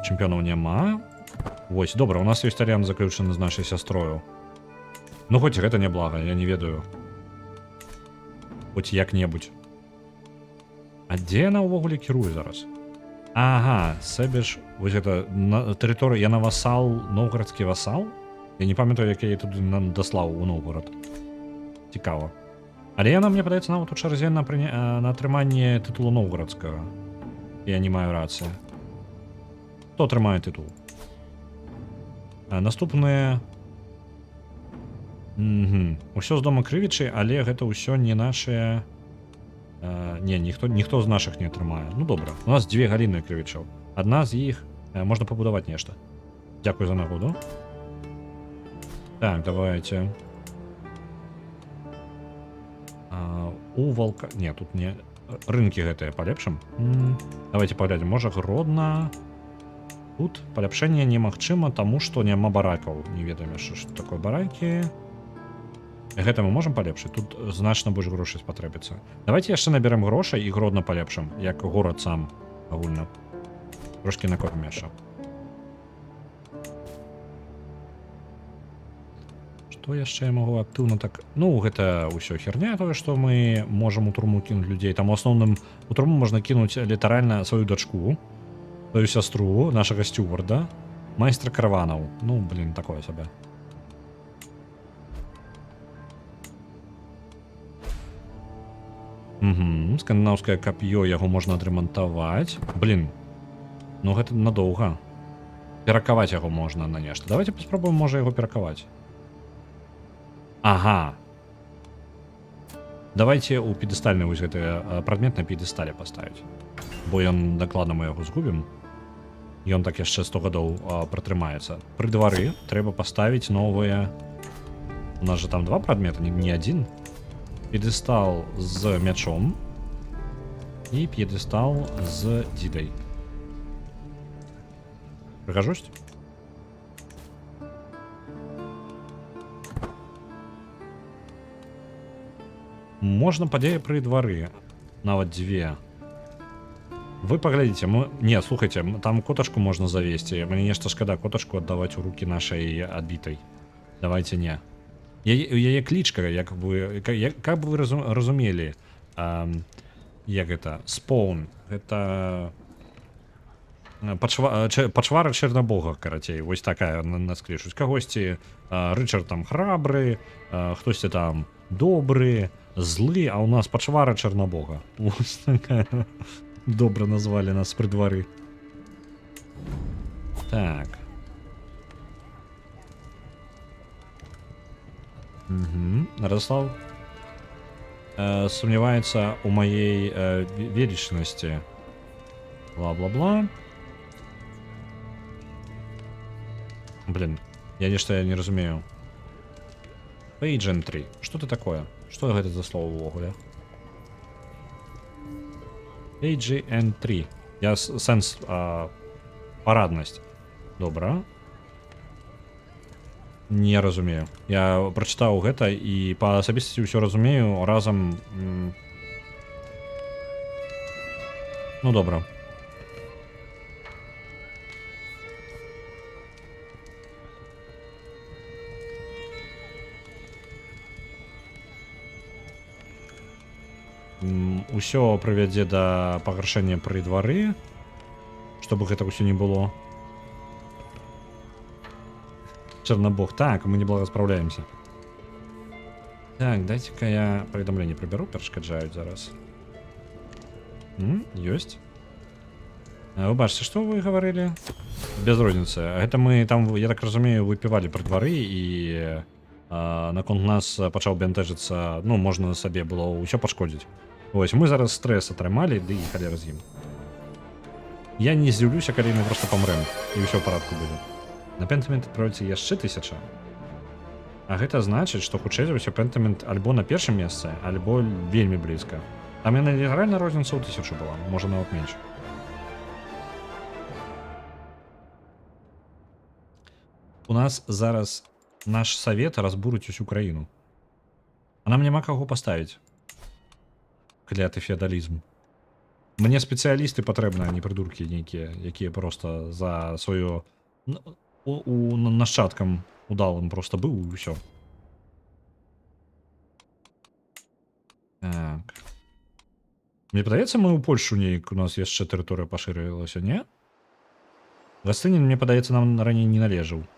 Чэмпіёнаў няма. Вось, добра, у нас ёсць альянс заключаны з нашай сястрою. Ну, хоць гэта не блага, я не ведаю. Хоць як-небудзь. А дзе яна ўвогуле кіруе зараз? Сэбіж, вось гэта тэрыторыя, яна васал, новгарадскі васал? Я не памятаю, як я туды нам даслаў у Новгород. Цікава. Але яна, мне падаецца, нават у чарзе на атрыманне тытулу новгарадскага. Я не маю рацыі. Хто атрымае тытул? Наступныя... Усё з дома крывічы, але гэта ўсё не нашыя... ніхто з нашых не атрымае. Ну добра, у нас 2 галіны крывічаў. Адна з іх можна пабудаваць нешта. Дзякуй за нагоду. Так, давайте. У Волка... Не, тут не... Рынкі гэтыя палепшым. Давайте паглядзім. Можа, Гродна... Тут паляпшэнне немагчыма, таму што няма баракаў. Не ведаем яшчэ, што такое баракі. Гэта мы можам палепшыць? Тут значна больш грошай спатрэбіцца. Давайте яшчэ наберем грошай і Гродна палепшым, як горад сам агульна. Трошкі накопім яшчэ. Што яшчэ я магу актыўна так... Ну, гэта ўсё херня, тое, што мы можам у турму кінуць людзей. Там у асноўным у турму можна кінуць літаральна сваю дачку, сваю сястру, нашага сцюварда, майстра караванаў. Ну, блин, такое сабе. Скандынаўскае кап'ё, яго можна адрамантаваць. Блин, ну гэта надоўга. Перакаваць яго можна на нешта. Давайте паспробуем, можа, яго перакаваць. Давайте у п'едэстальны вось гэты прадмет на п'едэстале паставіць. Бо ён дакладна мы яго згубім. Ён так яшчэ 100 гадоў пратрымаецца. Пры двары трэба паставіць новыя... У нас же там 2 прадмета, не адзін. П'едэстал з мячом і п'едэстал з дзідай. Прыгажосць? Можна падзея пры двары. Нават 2. Вы паглядзіце, не, слухайце, там котачку можна завесці. Мне нешта шкада котачку аддаваць у рукі нашай адбітай. Давайте не. Яе клічка, як бы вы разумелі, як гэта, споун, гэта пачвара чэрнабога, карацей, вось такая нас клічуць. Кагосьці Рычард там храбры, хтосьці там добры, злы, а у нас пачвара чэрнабога. Вось такая. Добра назвалі нас пры двары. Так. Радослав. сомневается у моей величности. Бла-бла-бла. Блин, я не разумею. Page entry. Что это такое? Что это за слово в ogóle? Page entry. Я сенс парадность. Добра. Не разумею. Я прочитаў гэта і па асабістасці ўсё разумею разам. Ну добра. Усё прывядзе да пагаршэння пры двары, чтобы гэта ўсё не было. Чернобог. Так, мы неплохо справляемся. Так, дайте-ка я поведомление приберу, перешкаджают зараз. Есть. Вы бачите, что вы говорили? Без розницы. Это мы там, я так разумею, выпивали при дворы, и наконт нас пачаў бянтэжыцца, ну, можна сабе было ўсё пашкодзіць. Вось, мы зараз стресс атрымалі, ды і халера з ім. Я не здзіўлюся, калі мы просто памрэм, і ўсё ў парадку будзе. На пентамент адправіцца яшчэ 1000. А гэта значыць, што хутчэй за ўсё пентамент альбо на першым месцы, альбо вельмі блізка. Там яна легальна розніца ў 1000 была, можа нават менш. У нас зараз наш савет разбурыць усю краіну. А нам няма каго паставіць. Кляты феадалізм. Мне спецыялісты патрэбны, а не прыдуркі нейкія, якія просто за сваё нашчадкам удалым просто быў і ўсё. Так. Мне падаецца, мы ў Польшу неяк у нас яшчэ тэрыторыя пашырылася, не? Гастынін, мне падаецца, нам раней не належаў.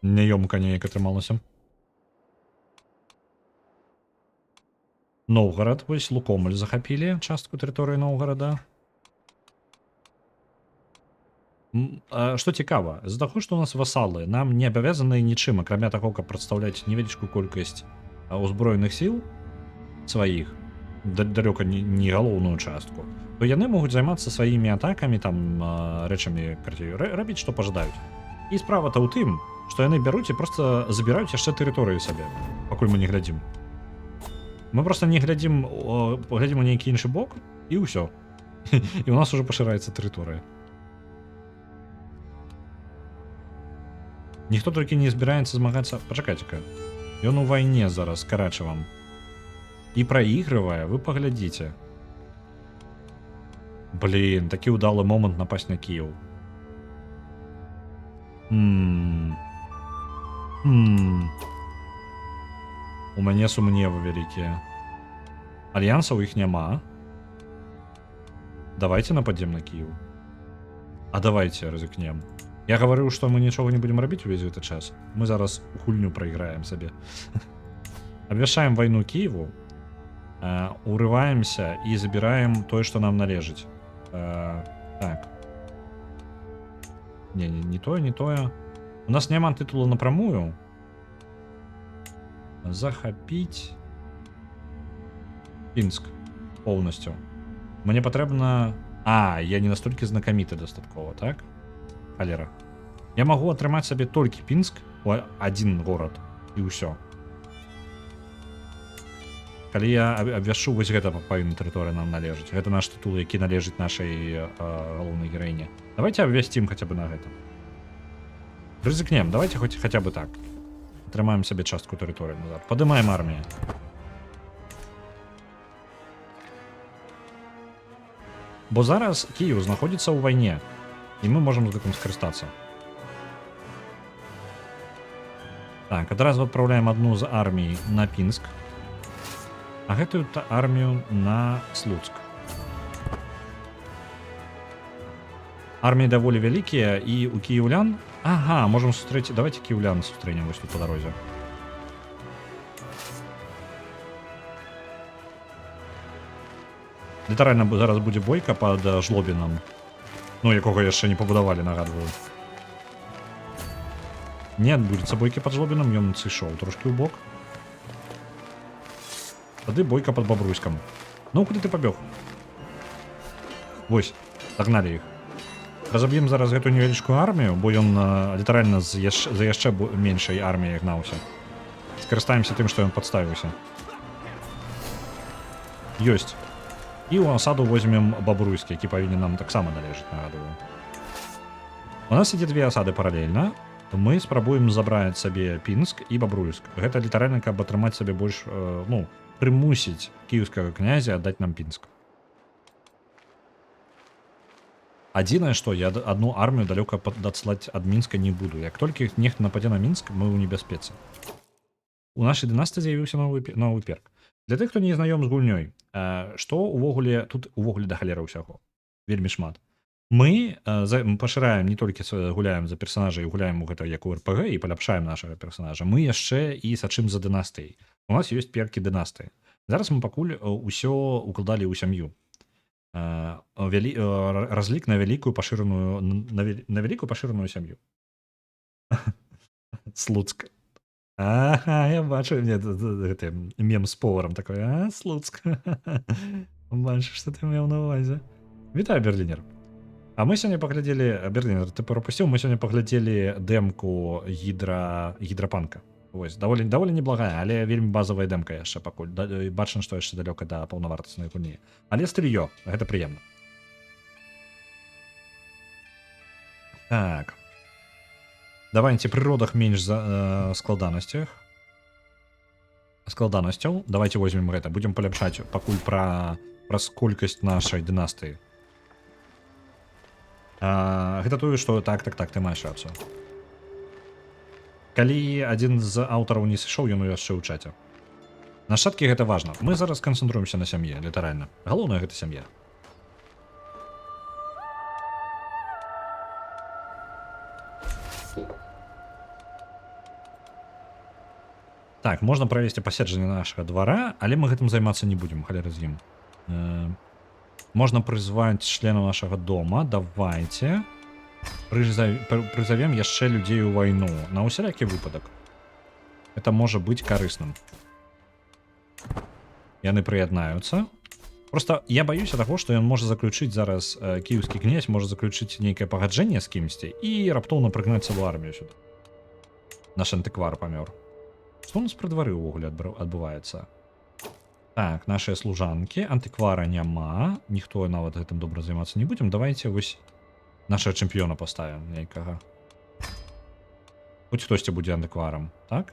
Няёмка неяк атрымалася. Новгород, вось Лукомль захапілі частку тэрыторыі Новгорода. Што цікава, з-за таго, што у нас васалы, нам не абавязаны нічым, акрамя таго, каб прадстаўляць невялічкую колькасць узброеных сіл сваіх, далёка не галоўную частку, то яны могуць займацца сваімі атакамі, там, рэчамі, рабіць, што пажадаюць. І справа-то ў тым, што яны бяруць і проста забіраюць яшчэ тэрыторыю сабе, пакуль мы не глядзім. Мы просто не глядзім у нейкі іншы бок, і ўсё. І у нас уже пашыраецца тэрыторыя. Ніхто толькі не збіраецца змагацца. Пачакайце-ка. Ён у вайне зараз з Карачавам. І праігрывае, вы паглядзіце. Блін, такі ўдалы момант напасть на Кіеў. У мяне сумневы вялікія. Альянсаў іх няма. Давайте нападзем на Кіеў. А давайте рызыкнем. Я гаварыў, што мы нічога не будзем рабіць увесь гэты час. Мы зараз гульню прайграем сабе. Абвяшчаем вайну Кіеву, урываемся і забіраем тое, што нам належыць. Так. Не тое. У нас няма тытула напрамую. Захапіць Пінск поўнасцю. Мне патрэбна... я не настолькі знакаміты дастаткова, так? Халера. Я магу атрымаць сабе толькі Пінск у адзін горад і ўсё. Калі я абвяшчу вось гэта павінна тэрыторыя нам належыць. Гэта наш тытул, які належыць нашай галоўнай гераіне. Давайте абвясцім хаця бы на гэта. Рызыкнем, давайте хоць хаця бы так. Атрымаем сабе частку тэрыторыі назад. Падымаем армію. Бо зараз Кіеў знаходзіцца ў вайне. І мы можам з гэтым скарыстацца. Так, адразу адпраўляем адну з армій на Пінск, а гэтую армію на Слуцк. Арміі даволі вялікія, і у кіеўлян... Ага, можам сустрэць... Давайте кіеўлян сустрэнем вось тут па дарозе. Літаральна зараз будзе бойка пад Жлобінам. Ну, якога яшчэ не пабудавалі, нагадваю. Не адбудзецца бойкі пад Жлобінам, ён сышоў трошкі ў бок. Тады бойка пад Бабруйскам. Ну, куды ты пабег? Вось, дагналі іх. Разаб'ем зараз гэту невялічкую армію, бо ён літаральна за яшчэ меншай арміяй гнаўся. Скарыстаемся тым, што ён падставіўся. Ёсць. І ў асаду возьмем Бабруйскі, які павінен нам таксама належыць, нагадваю. У нас ідзе две асады паралельна. Мы спрабуем забраць сабе Пінск і Бабруйск. Гэта літаральна, каб атрымаць сабе больш, ну, прымусіць кіеўскага князя аддаць нам Пінск. Адзінае, што я адну армію далёка адслаць ад Мінска не буду. Як толькі нехта нападзе на Мінск, мы ў небяспецы. У нашай дынастыі з'явіўся новы перк. Для тых, хто не знаём з гульнёй, што ўвогуле тут увогуле да халера ўсяго. Вельмі шмат. Мы пашыраем, не толькі гуляем за персонажа і гуляем у гэта як у РПГ і паляпшаем нашага персонажа. Мы яшчэ і сачым за дынастыяй. У нас ёсць перкі дынастыі. Зараз мы пакуль усё укладалі ў сям'ю. Разлік на вялікую пашыраную сям'ю. Слуцк. Ага, я бачу, гэты мем з поварам такой. Слуцк. Бачу, што ты меў на ўвазе. Вітаю, Берлінер. А мы сёння паглядзелі, Берлінер, ты прапусціў, мы сёння паглядзелі дэмку гідрапанка. Вось, даволі неблагая, але вельмі базавая дэмка яшчэ пакуль. Бачна, што яшчэ далёка да паўнавартаснай гульні. Але стыльё, гэта прыемна. Так. Давайте прыродах менш за складанасцяў. Давайте возьмем гэта. Будем паляпшаць пакуль праз колькасць нашай дынастыі. Гэта тое, што так, ты маеш рацыю. Калі адзін з аўтараў не сышоў, ён яшчэ ў чаце. Нашчадкі гэта важна. Мы зараз канцэнтруемся на сям'і, літаральна. Галоўнае гэта сям'я. Так, можна правесці паседжанне нашага двара, але мы гэтым займацца не будзем, халера з ім. Можна прызваць членаў нашага дома. Давайте прызовем яшчэ людзей у вайну. На усялякі выпадак. Это можа быць карысным. Яны прыяднаюцца. Просто я баюся таго, што ён можа заключыць зараз, кіеўскі князь можа заключыць нейкае пагаджэнне з кімсьці і раптоўна прыгнаць цэлую армію сюды. Наш антыквар памёр. Што у нас пры двары ўвогуле адбываецца? Так, нашыя служанкі, антыквара няма, ніхто нават гэтым добра займацца не будзем. Давайте вось нашага чэмпіёна паставім нейкага. Хоць хтосьці будзе антыкварам, так?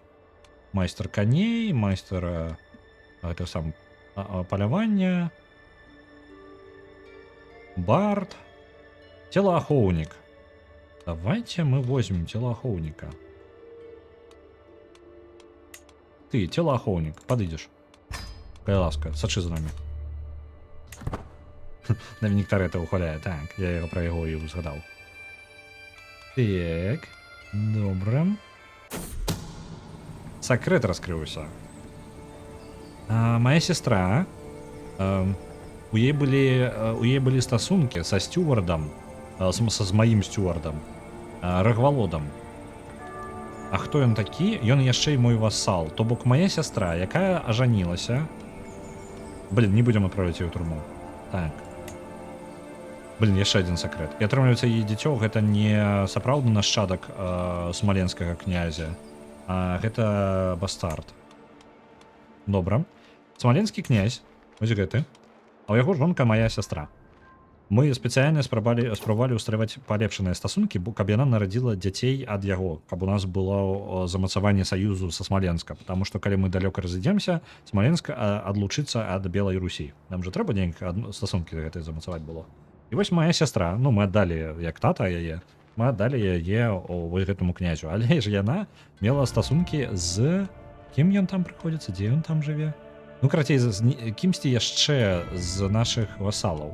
Майстар коней, майстар гэта сам палявання, бард, телаахоўнік. Давайте мы возьмем телаахоўніка. Ты, телаахоўнік, падыдзеш. Кая ласка, сачы за намі. Навінік Тарэта ухваляе. Так, я пра яго і узгадаў. Так, добра. Сакрэт раскрыўся. Моя сестра, у яе былі стасункі са сцювардам, з маім сцювардам, рэгвалодам. А хто ён такі? Ён яшчэ і мой васал. То бок моя сястра, якая ажанілася. Блин, не будем адправляць яе ў турму. Так. Блин, яшчэ адзін сакрэт. І атрымліваецца, яе дзіцё гэта не сапраўдны нашчадак смаленскага князя, а гэта бастард. Добра. Смаленскі князь, вось гэты, а ў яго жонка моя сястра. Мы спецыяльна спрабавалі ўсталяваць палепшаныя стасункі, каб яна нарадзіла дзяцей ад яго, каб у нас было замацаванне саюзу са Смаленска, потому што калі мы далёка разыдземся, Смаленск адлучыцца ад Белай Русі. Нам жа трэба нейкія стасункі гэтыя замацаваць было. І вось моя сястра, ну мы аддалі як тата яе, мы аддалі яе вось гэтаму князю, але ж яна мела стасункі з кім ён там прыходзіцца, дзе ён там жыве? Ну карацей, з кімсьці яшчэ з нашых васалаў.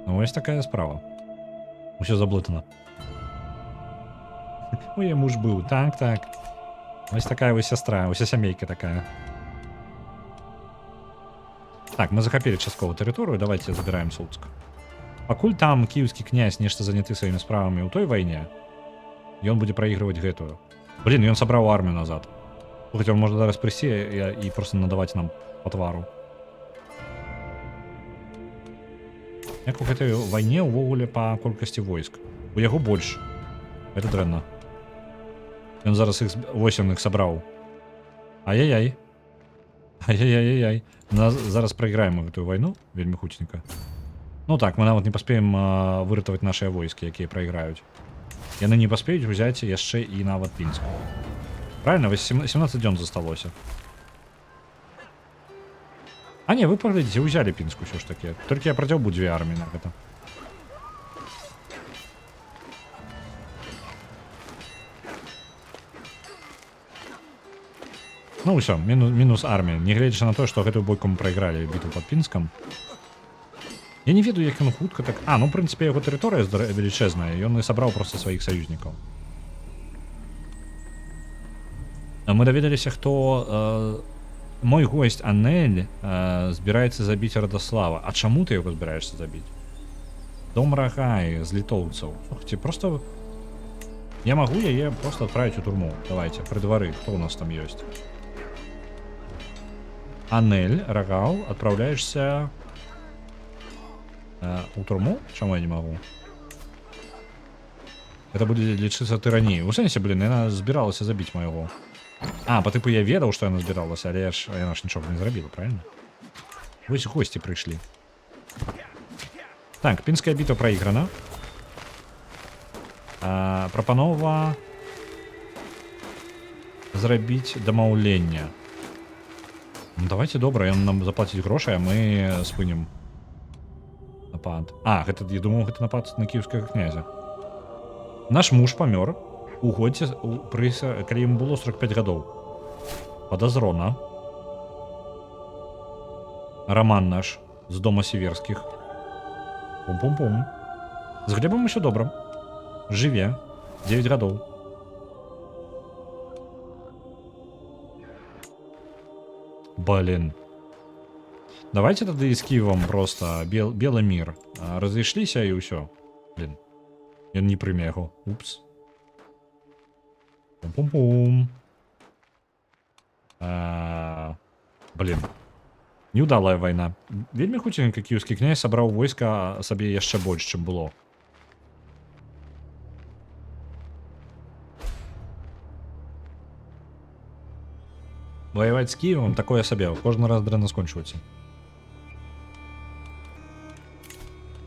Ну, ось такая справа. Усё заблытана. Ой, муж быў. Так. Ось такая вось сястра, уся сямейка такая. Так, мы захапілі частковую тэрыторыю, давайте забіраем Слуцк. Пакуль там кіеўскі князь нешта заняты сваімі справамі ў той вайне, ён будзе праігрываць гэтую. Блин, ён сабраў армію назад. Слухайте, он можа зараз прыйсці і просто надаваць нам па твару. Як у гэтай вайне ўвогуле па колькасці войск? У яго больш. Это дрэнна. Ён зараз іх... Вось ён іх сабраў. Ай-яй-яй. Ай-яй-яй-яй. Зараз прайграем гэтую вайну вельмі хуценька. Ну так, мы нават не паспеем выратаваць нашыя войскі, якія прайграюць. Яны не паспеюць узяць яшчэ і нават Пінск. Правильно, 17 дзён засталося. А не, вы паглядзіце, узялі Пінск усё ж такі. Толькі я працягваў 2 арміі на гэта. Ну ўсё, мінус армія. Не гледзячы на то, што гэтую бойку мы прайгралі бітву пад Пінскам. Я не ведаю, як ён хутка так... А, ну, в прынцыпе, яго тэрыторыя велічэзная, ён і сабраў проста сваіх саюзнікаў. Мы даведаліся, хто... Мой гость Анель збіраецца забіць Радаслава. А чаму ты яго збіраешся забіць? Дом Рагай з літоўцаў. Слухайте, просто... Я магу яе просто адправіць у турму. Давайте, пры двары, хто у нас там ёсць? Анель, Рагал, адпраўляешься... у турму? Чаму я не магу? Это будзе лічыцца тыраніяй. У сэнсе, блин, яна збіралася забіць майго. А, па тыпу я ведаў, што яна збіралася, але яна ж нічога не зрабіла, правильно? Вось госці прыйшлі. Так, Пінская бітва праіграна. Прапанова зрабіць дамаўленне. Ну, давайте добра, ён нам заплаціць грошы, а мы спынем напад. А, гэта, я думаў, гэта напад на кіеўскага князя. Наш муж памёр у годзе, калі ему было 45 гадоў. Падазрона. Раман наш з дома сіверскіх. Пум-пум-пум. З Глебам усё добра. Жыве. 9 гадоў. Блин. Давайте тады з Киевом просто белый мир. Разышліся і ўсё. Блин. Ён не прыме яго. Упс. Пум-пум-пум. Блин. Неудалая вайна. Вельмі хуценька кіеўскі князь сабраў войска сабе яшчэ больш, чым было. Воевать з Киевом такое сабе, кожны раз дрэнна скончваецца.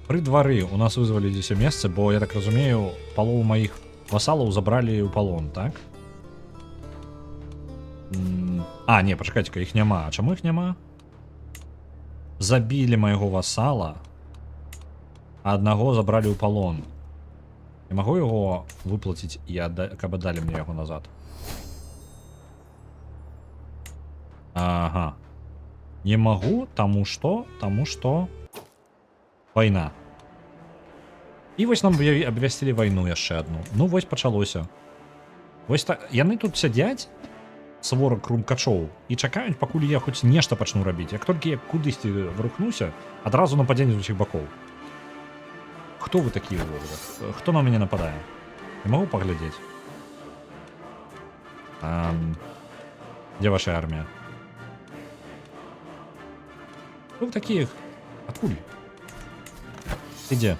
Пры двары у нас вызваліліся месцы, бо, я так разумею, палову маіх васалаў забралі ў палон, так? А, не, пачакайце-ка, іх няма. А чаму іх няма? Забілі майго васала, а аднаго забралі ў палон. Я магу яго выплаціць, каб аддалі мне яго назад? Ага. Не магу, таму што вайна. І вось нам абвясцілі вайну яшчэ адну. Ну вось пачалося. Вось так, яны тут сядзяць, сворак крумкачоў, і чакаюць, пакуль я хоць нешта пачну рабіць. Як толькі я кудысьці врухнуся, адразу нападзенне з усіх бакоў. Хто вы такія ўвогуле? Хто на мяне нападае? Я магу паглядзець? Дзе ваша армія? Кто вы такие? Откуда? Ты где?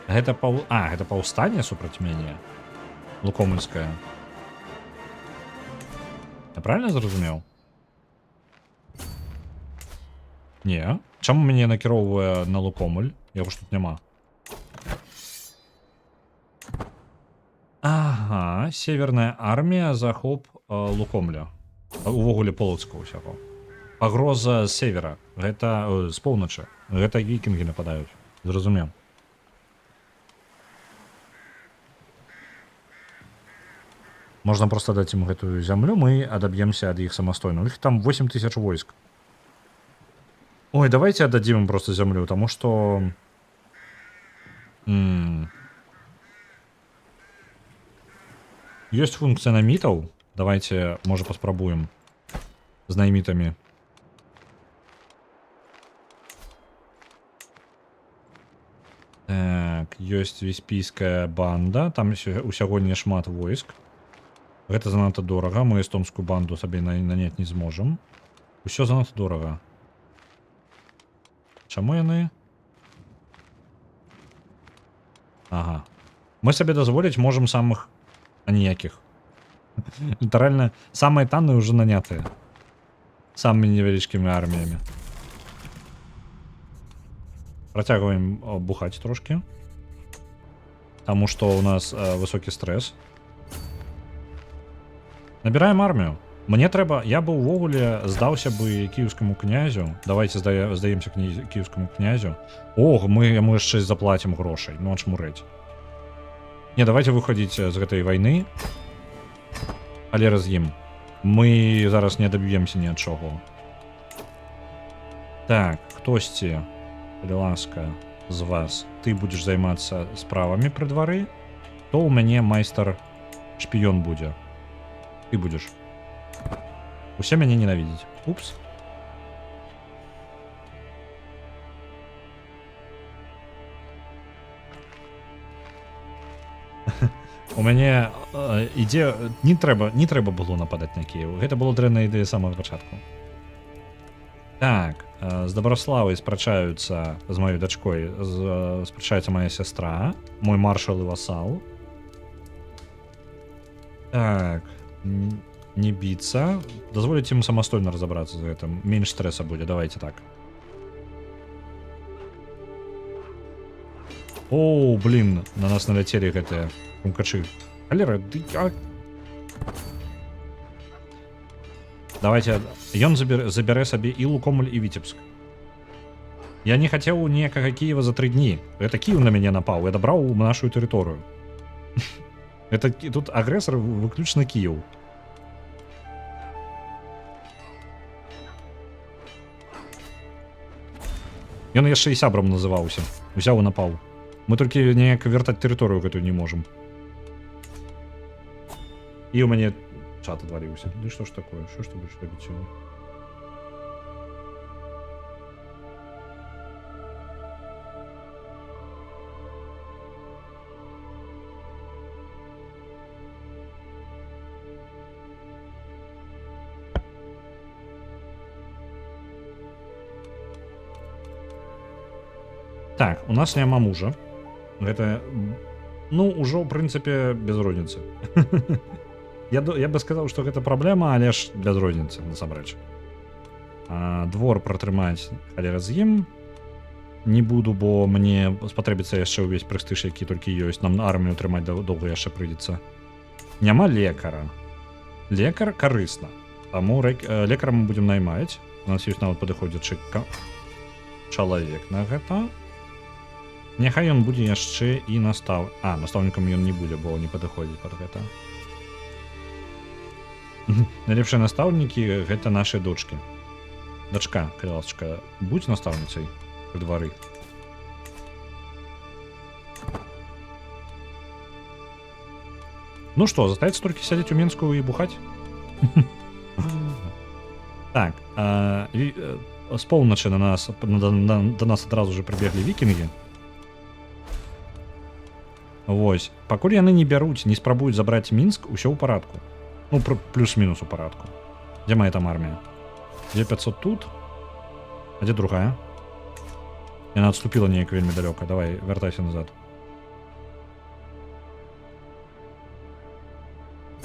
Гэта гэта паўстанне супраць мяне? Лукомельскае. Я правильно зразумеў? Не. Чаму мяне накіроўвае на Лукомель? Яго ж тут няма. Ага, северная армія, захоп Лукомля. Увогуле Полоцка ўсяго. Пагроза з севера. Гэта з поўначы. Гэта вікінгі нападаюць. Зразумеў. Можна проста даць ім гэтую зямлю, мы адаб'емся ад іх самастойна. У іх там 8000 войск. Ой, давайте аддадзім ім проста зямлю, таму што... Ёсць функцыя намітаў. Давайте, може, паспрабуем з наймітамі. Так. Так, ёсць віспійская банда, там усяго не шмат войск. Гэта занадта дорага, мы эстонскую банду сабе наняць не зможам. Усё занадта дорага. Чаму яны? Ага. Мы сабе дазволіць можам самых аніякіх. Літаральна самыя танныя ўжо нанятыя. Самымі невялічкімі арміямі. Працягваем бухаць трошки. Таму што ў нас высокі стрэс. Набіраем армію. Мне трэба, я бы ўвогуле здаўся бы кіеўскаму князю. Давайте здаемся кіеўскаму князю. Ох, мы яму яшчэ заплатім грошай. Ну, чмурэць. Не, давайте выходзіць з гэтай вайны. Але раз ім. Мы зараз не даб'емся ні ад чаго. Так, хтосьці, калі ласка, з вас, ты будзеш займацца справамі пры двары, то ў мяне майстар шпіён будзе. Ты будзеш. Усе мяне ненавідзяць. Упс. У мяне ідзе... Не трэба было нападаць на Кіеў. Гэта была дрэнная ідэя з самага пачатку. Так, з Дабраславай спрачаюцца з маёй дачкой, спрачаецца моя сястра, мой маршал і васал. Так, не біцца. Дазволіць ім самастойна разабрацца з гэтым. Менш стрэса будзе, давайте так. О, блин, на нас наляцелі гэтыя кумкачы. Халера, ты як? Давайте, ён забярэ сабе і Лукомль, і Віцебск. Я не хацеў ніякага Кіева за 3 дні. Гэта Кіев на мяне напаў, я дабраў нашу тэрыторыю. Это тут агрэсар выключна Кіев. Ён яшчэ і сябрам называўся. Узяў і напаў. Мы толькі неяк вяртаць тэрыторыю гэтую не можам. І ў мяне чат отвалился. Да что ж такое? Что ж ты будешь робить сегодня? Так, у нас няма мужа. Гэта, ну, ужо, в прынцыпе, без розніцы. Я бы сказаў, што гэта праблема, але ж без розніцы, насамрэч. Двор пратрымаць халера з ім не буду, бо мне спатрэбіцца яшчэ ўвесь прэстыж, які толькі ёсць. Нам армію трымаць доўга яшчэ прыйдзецца. Няма лекара. Лекар карысна. Таму лекара мы будзем наймаць. У нас ёсць нават падыходзячы чалавек на гэта. Няхай ён будзе яшчэ і настаўнікам ён не будзе, бо не падыходзіць пад гэта. Найлепшыя настаўнікі гэта нашы дочкі. Дачка, калі ласачка, будь настаўніцай пры двары. Ну што, застаецца толькі сядзець у Менску і бухаць? Так, з поўначы до нас адразу же прыбеглі вікінгі. Вось, пакуль яны не бяруць, не спрабуюць забраць Мінск, усё ў парадку. Ну, плюс-мінус у парадку. Дзе моя там армія? Дзе 500 тут? А дзе другая? Яна адступіла неяк вельмі далёка. Давай, вяртайся назад.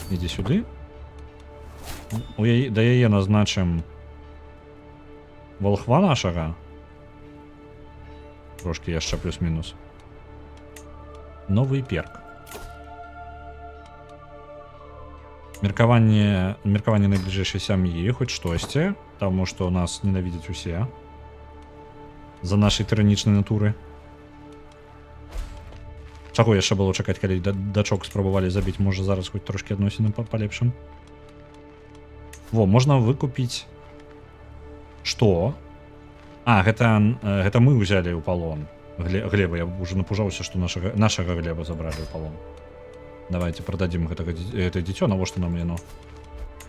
Ідзі сюды. Да яе назначым волхва нашага. Трошки яшчэ плюс-мінус. Новый перк. Меркаванне найбліжэйшай сям'і, хоць штосьці, таму што нас ненавідзяць усе за нашай тыранічнай натуры. Чаго яшчэ было чакаць, калі дачок спрабавалі забіць, можа зараз хоць трошкі адносіны палепшым. Во, можна выкупіць... Што? Гэта мы ўзялі ў палон. Глеба, я уже напужаўся, што нашага Глеба забралі ў палон. Давайте продадим это дзіцё, навошта нам яно?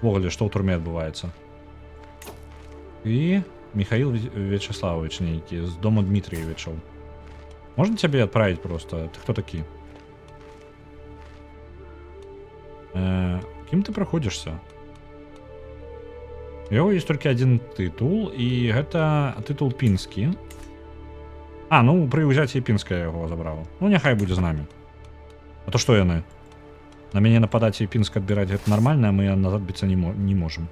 Ввогуле, што ў турме адбываецца? І Михаил Вячеславович нейкі з дома Дмитриевичаў. Можно тебе отправить просто? Ты кто такі? Кім ты праходзішся? У яго есть толькі адзін тытул, і гэта тытул пінскі. А, ну пры ўзяці пінскае яго забраў. Ну няхай будзе з намі. А то што яны? На мяне нападаць і пінск адбіраць гэта нармальна, а мы назад біцца не можам.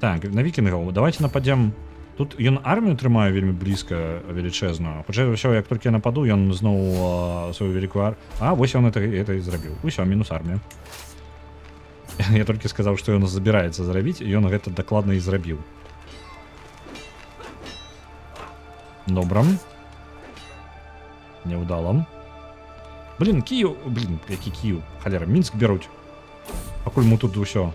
Так, на вікінгаў давайте нападзем. Тут ён армію трымае вельмі блізка велічэзную. Хутчэй за ўсё, як толькі я нападу, ён зноў сваю вялікую А вось ён это і зрабіў. Усё, мінус армія. Я толькі сказаў, што ён забіраецца зрабіць, і ён гэта дакладна і зрабіў. Добра. Няўдала. Блін, Кіеў, які Кіеў? Халера, Мінск бяруць. Пакуль мы тут усё.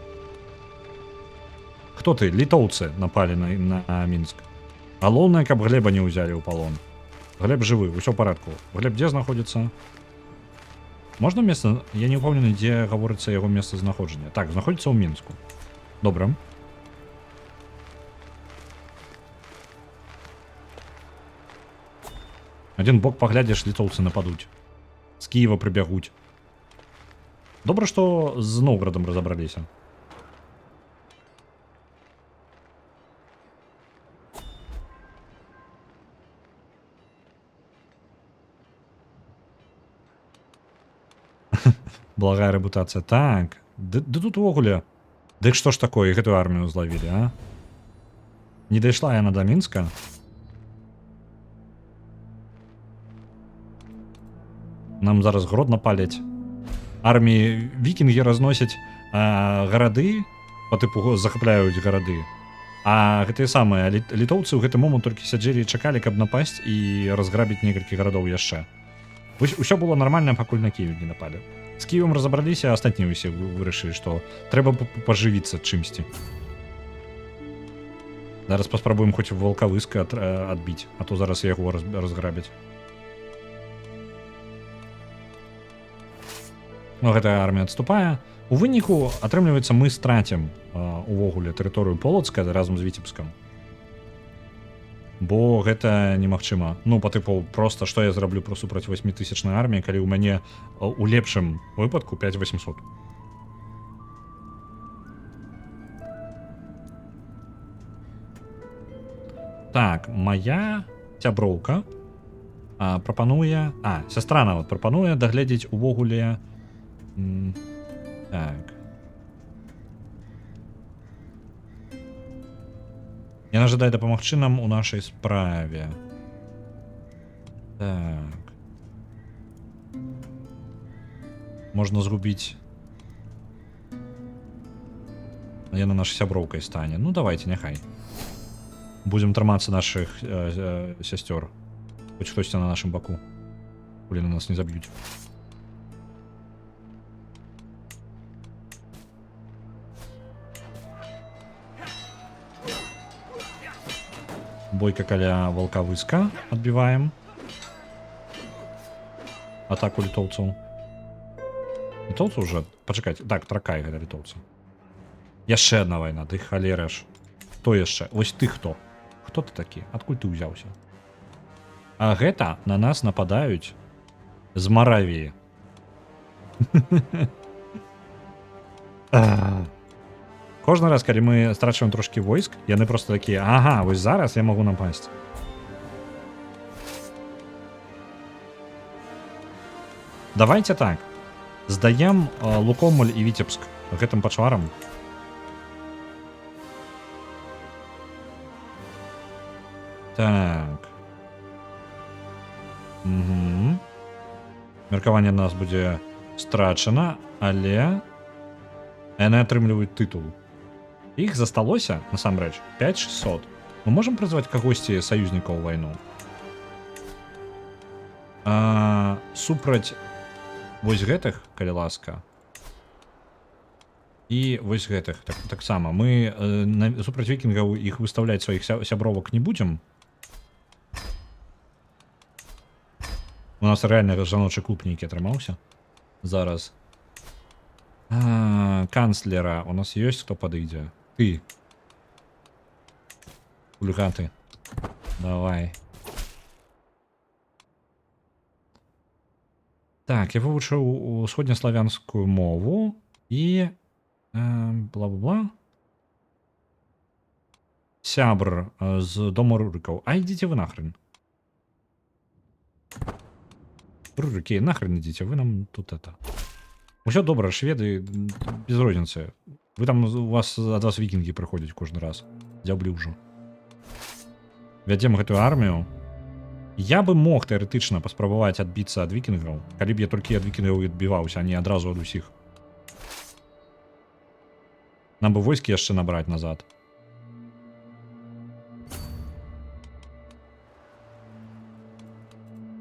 Хто ты? Літоўцы напалі на Мінск. Галоўнае, каб Глеба не ўзялі ў палон. Глеб жывы, усё ў парадку. Глеб дзе знаходзіцца? Можна месца? Я не ўпэўнены, дзе гаворыцца яго месцазнаходжанне. Так, знаходзіцца ў Мінску. Добра. Адзін бок паглядзеш, літоўцы нападуць. З Кіева прыбягуць. Добра, што з Новградам разабраліся. Благая рэпутацыя. Так. Ды тут увогуле. Дык што ж такое, гэтую армію злавілі, а? Не дайшла яна да Мінска? Нам зараз Гродно паляць. Арміі вікінгі разносяць гарады, па тыпу захапляюць гарады. А гэтыя самыя літоўцы ў гэты момант толькі сядзелі і чакалі, каб напасць і разграбіць некалькі гарадоў яшчэ. Усё было нармальна, пакуль на Кіев не напалі. З Кіевам разабраліся, а астатнія ўсе вырашылі, што трэба пажывіцца чымсьці. Зараз паспрабуем хоць Валкавыска адбіць, а то зараз яго разграбяць. Ну, гэтая армія адступае. У выніку, атрымліваецца, мы страцім увогуле тэрыторыю Полацка разам з Віцебскам. Бо гэта немагчыма. Ну, па тыпу, проста што я зраблю супраць 8000-най арміі, калі ў мяне у лепшым выпадку 5800. Так, моя сяброўка прапануе... сястра нават прапануе дагледзець увогуле... Так... Яна жадае дапамагчы нам у нашай справе. Так. Можна згубіць. Яна нашай сяброўкай стане. Ну, давайте, няхай. Будзем трымацца нашых сясцёр. Хоць хтосьці на нашым баку. Кулі на нас не заб'юць. Бойка каля Валкавыска адбіваем. Атаку літоўцаў. Літоўцаў уже? Пачакайце. Так, Тракай гэта літоўцы. Яшчэ адна вайна, ты халера ж. Хто яшчэ? Вось ты хто? Хто ты такі? Адкуль ты ўзяўся? А гэта на нас нападаюць з Маравіі. Кожны раз, калі мы страчваем трошкі войск, яны просто такія: ага, вось зараз я магу напасць. Давайте так. Здаем Лукомль і Віцебск гэтым пачварам. Так. Угу. Меркаванне нас будзе страчана, але яны атрымліваюць тытул. Іх засталося, насамрэч, 5600. Мы можам прызваць кагосьці саюзнікаў у вайну? Супраць вось гэтых, калі ласка. І вось гэтых таксама. Мы супраць вікінгаў іх выстаўляць сваіх сябровак не будзем. У нас рэальна жаночы клуб нейкі атрымаўся. Зараз. Канцлера. У нас есть кто подойдет? Ты. Хулигаты. Давай. Так, я вивчив сходньославянську мову і бла-бла-бла. Сябр з дому Руриков. А йдіть ви нахрен. Рурики, нахрен идите, вы нам тут это. Все добре, шведы, без розницы. Ви там, у вас от вас викинги приходять кожен раз. Дяблюжу. Вядзем гэтую армію. Я бы мог тэарэтычна паспрабаваць адбіцца ад вікінгаў, калі б я толькі ад вікінгаў адбіваўся, а не адразу ад усіх. Нам бы войскі яшчэ набраць назад.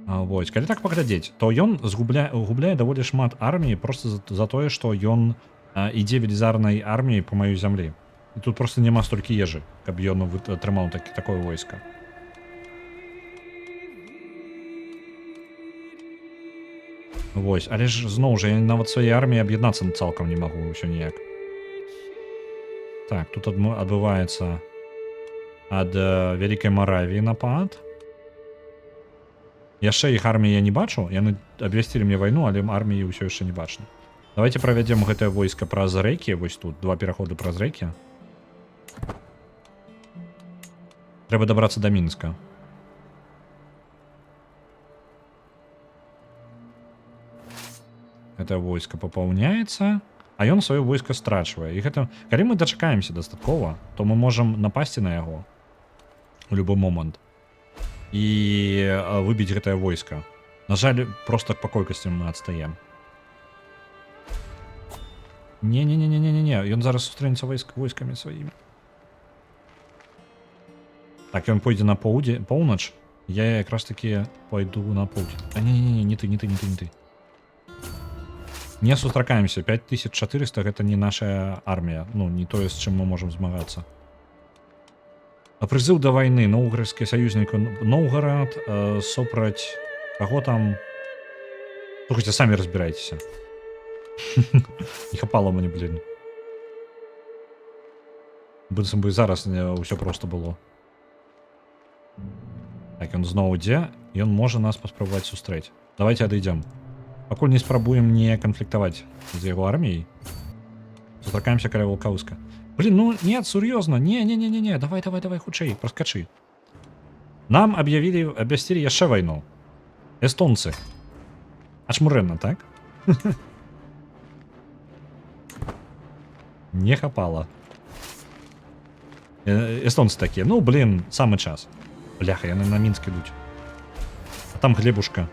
Вось, калі так паглядзець, то ён губляе даволі шмат арміі просто за тое, што ён ідзе велізарнай арміяй по маёй зямлі. І тут просто няма столькі ежы, каб ён атрымаў такое войска. Вось, але ж зноў жа я нават сваёй арміі аб'яднацца цалкам не магу ўсё ніяк. Так, тут адбываецца ад Вялікай Маравіі напад. Яшчэ іх арміі я не бачу, яны абвясцілі мне вайну, але арміі ўсё яшчэ не бачна. Давайте правядзем гэтае войска праз рэкі, вось тут, 2 пераходы праз рэкі. Трэба дабрацца да Мінска. Гэта войска папаўняецца, а ён сваё войска страчвае. І гэта, калі мы дачакаемся дастаткова, то мы можам напасці на яго у любы момант і выбіць гэтае войска. На жаль, просто па колькасці мы адстаем. Не-не-не-не-не-не, ён зараз сустрэнецца войскамі сваімі. Так, ён пойдзе на поўнач. Я якраз таки пойду на поўдзень. А не-не-не, не ты. Не сустракаемся. 5400 гэта не наша армія. Ну, не тое, з чым мы можам змагацца. А прызыў да вайны. Ноўгарадскі саюзнік Новгород супраць каго там? Слухайте, самі разбірайцеся. Не хапала мне, блин. Быццам бы зараз ўсё просто было. Так, ён зноў ідзе, ён можа нас паспрабаваць сустрэць. Давайте адыдзем. Пакуль не спрабуем не канфліктаваць з яго арміяй. Сустракаемся каля Вулкаўска. Блин, ну нет, сур'ёзна. Не, давай, хутчэй, праскачы. Нам абвясцілі яшчэ вайну. Эстонцы. Ачмурэнна, так? Не хапала. Эстонцы такія, ну, блин, самы час. Бляха, яны на Мінск ідуць. А там Глебушка.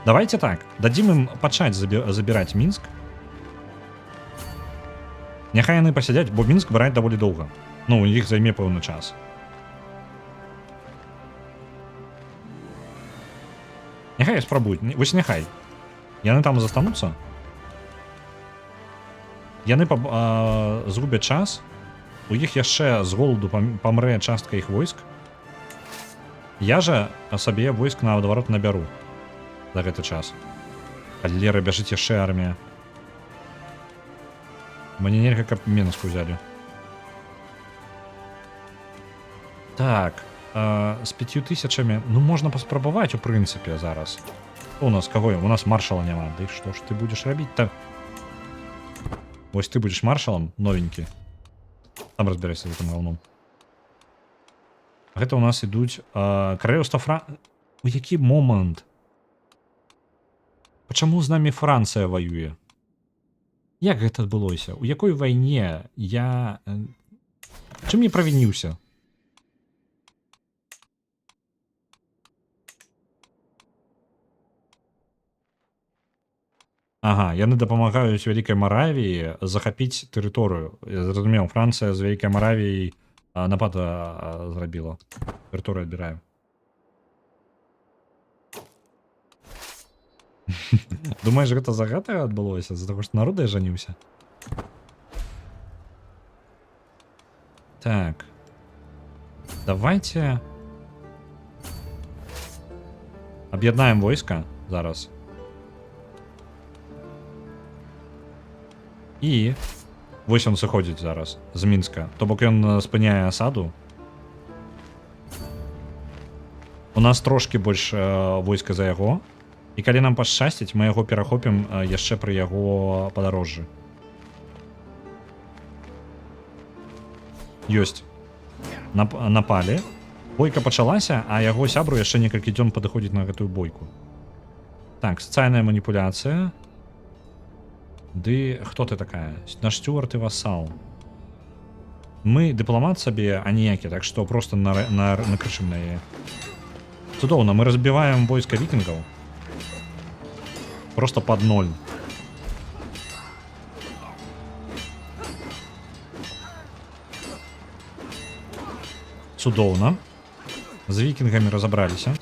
Давайте так, дадзім ім пачаць забіраць Мінск. Няхай яны пасядзяць, бо Мінск браць даволі доўга. Ну, у іх займе пэўны час. Няхай спрабуюць, вось няхай. Яны там застануцца. Яны згубяць час. У іх яшчэ з голаду памрэ частка іх войск. Я жа сабе войск наадварот набяру за гэты час. Калера бяжыць яшчэ армія. Мне нельга, каб Мінск узялі. Так, з 5000, ну можна паспрабаваць у прынцыпе зараз. У нас каго? У нас маршала няма. Ды што ж ты будзеш рабіць-то? Вось ты будзеш маршалам новенькі. Там разбірайся з гэтым галном. Гэта у нас ідуць каралеўства У які момант? Пачаму з намі Францыя ваюе? Як гэта адбылося? У якой вайне я... Чым не правініўся? Ага, яны дапамагаюць Вялікай Маравіі захапіць тэрыторыю. Я зразумеў, Францыя з Вялікай Маравіяй напад зрабіла. Тэрыторыю адбіраю. Думаеш, гэта за гэта адбылося? За таго, што народа я жаніўся? Так. Давайте аб'яднаем войска зараз. І вось ён сыходзіць зараз з Мінска. То бок ён спыняе асаду. У нас трошки больш войска за яго. І калі нам пашчасціць, мы яго перахопім яшчэ пры яго падарожжы. Ёсць. Напалі. Бойка пачалася, а яго сябру яшчэ некалькі дзён падыходзіць на гэтую бойку. Так, сацыяльная маніпуляцыя. Ды хто ты такая? Наш стюарт і васал. Мы дыпламат сабе, а ніякі, так што просто накрычым на яе. Цудоўна, мы разбіваем войска вікінгаў. Просто под 0. Цудоўна. З вікінгамі разабраліся.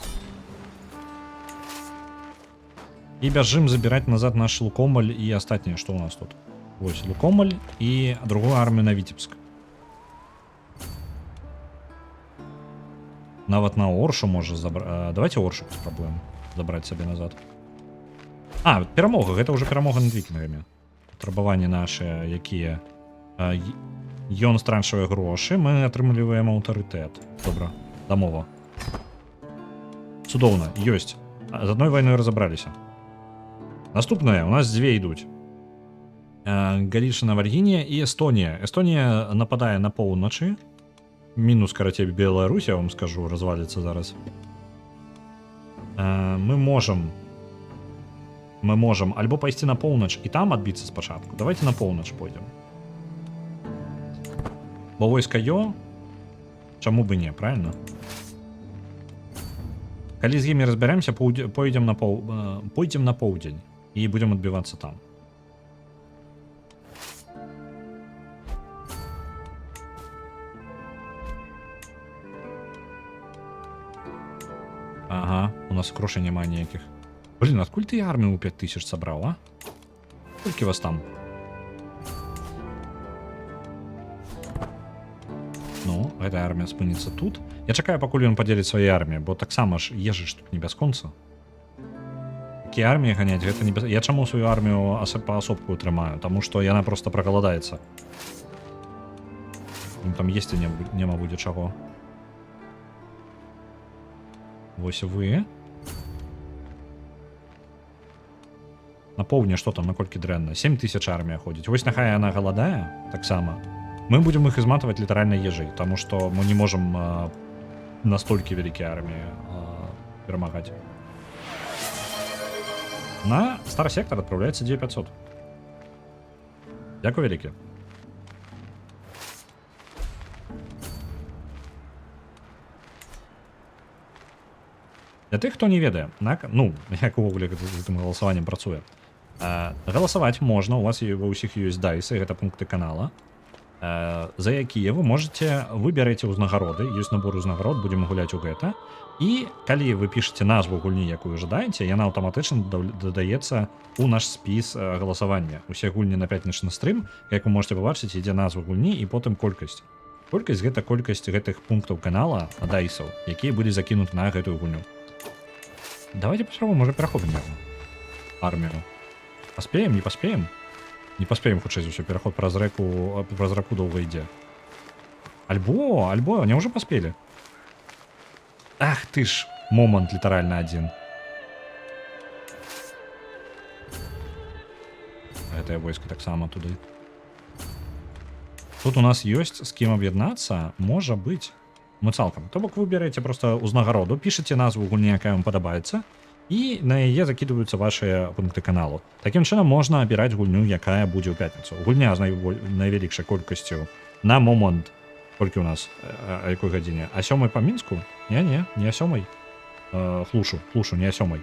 І бяжым забіраць назад наш Лукомль і астатняе, што ў нас тут. Вось, Лукомль і другую армію на Віцебск. Нават на Оршу можа забраць. Давайте Оршу спрабуем забраць сабе назад. А, перамога, гэта ўжо перамога над вікінгамі. Патрабаванні нашыя, якія... Ён странчвае грошы, мы атрымліваем аўтарытэт. Добра, дамова. Цудоўна, ёсць. З адной вайной разабраліся. Наступнае, у нас дзве ідуць. Галічына, Варгінія і Эстонія. Эстонія нападае на поўначы. Мінус, карацей, Беларусь, я вам скажу, разваліцца зараз. Мы можам альбо пайсці на поўнач і там адбіцца спачатку. Давайте на поўнач пойдзем. Бо войска Йо, чаму бы не, правильно? Калі з імі разбярэмся, пойдзем на поўдзень і будзем адбівацца там. Ага, у нас грошай няма ніякіх. Блин, адкуль ты армію ў 5000 сабраў, а? Колькі вас там? Ну, гэтая армія спыніцца тут. Я чакаю, пакуль ён падзеліць свае арміі, бо таксама ж ежы ж тут не бясконца. Такія арміі ганяць, гэта не я чаму сваю армію паасобку трымаю? Таму што яна проста прагаладаецца. Там есці няма будзе чаго. Вось вы. На поўдні што там, наколькі дрэнна? 7000 армія ходзіць. Вось няхай яна галадае, таксама. Мы будем их изматывать литерально ежей, потому что мы не можем настолько великие армии перемагать. На Стар-сектор отправляется 9500. Дякую велике. Для тых, хто не ведае, ну, як увогуле гэтым галасаваннем працуе. Галасаваць можна, у вас ва ўсіх ёсць дайсы, гэта пункты канала. За якія вы можете выбярэце ўзнагароды, ёсць набор узнагарод, будзем гуляць у гэта. І калі вы пішаце назву гульні, якую жадаеце, яна аўтаматычна дадаецца ў наш спіс галасавання. Усе гульні на пятнічны стрым, як вы можете пабачыць, ідзе назва гульні і потым колькасць. Колькасць гэта колькасць гэтых пунктаў канала дайсаў, якія былі закінуты на гэтую гульню. Давайте паспрабуем, можа перахопім армію. Паспеем, не паспеем? Не паспеем, хутчэй за ўсё, пераход праз раку доўга ідзе. Альбо, не ўжо паспелі. Ах ты ж, момант літаральна адзін. Гэтае войска таксама туды. Тут у нас ёсць з кім аб'яднацца, можа быць. Мы цалкам. То бок вы бераце проста ўзнагароду, пішаце назву гульні, якая вам падабаецца, і на яе закідваюцца вашыя пункты каналу. Такім чынам можна абіраць гульню, якая будзе ў пятніцу. Гульня з найвялікшай колькасцю на момант. Колькі ў нас? А якой гадзіне? А 7 па Мінску? Не а 7. Хлушу, не а 7.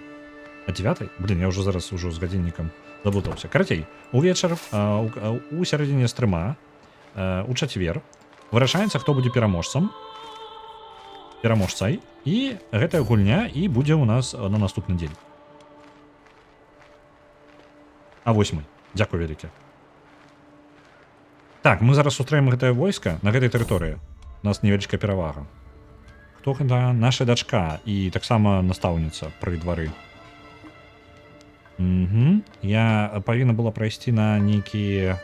А 9? Блин, я ўжо зараз з гадзіннікам заблудаўся. Карацей, увечар у сярэдзіне стрыма у чацвер вырашаецца, хто будзе пераможцай, і гэтая гульня і будзе ў нас на наступны дзень. А 8. Дзякую вялікі. Так, мы зараз сустрэем гэтае войска на гэтай тэрыторыі. У нас невялічкая перавага. Хто гэта? Наша дачка і таксама настаўніца пры двары. Я павінна была прайсці на нейкі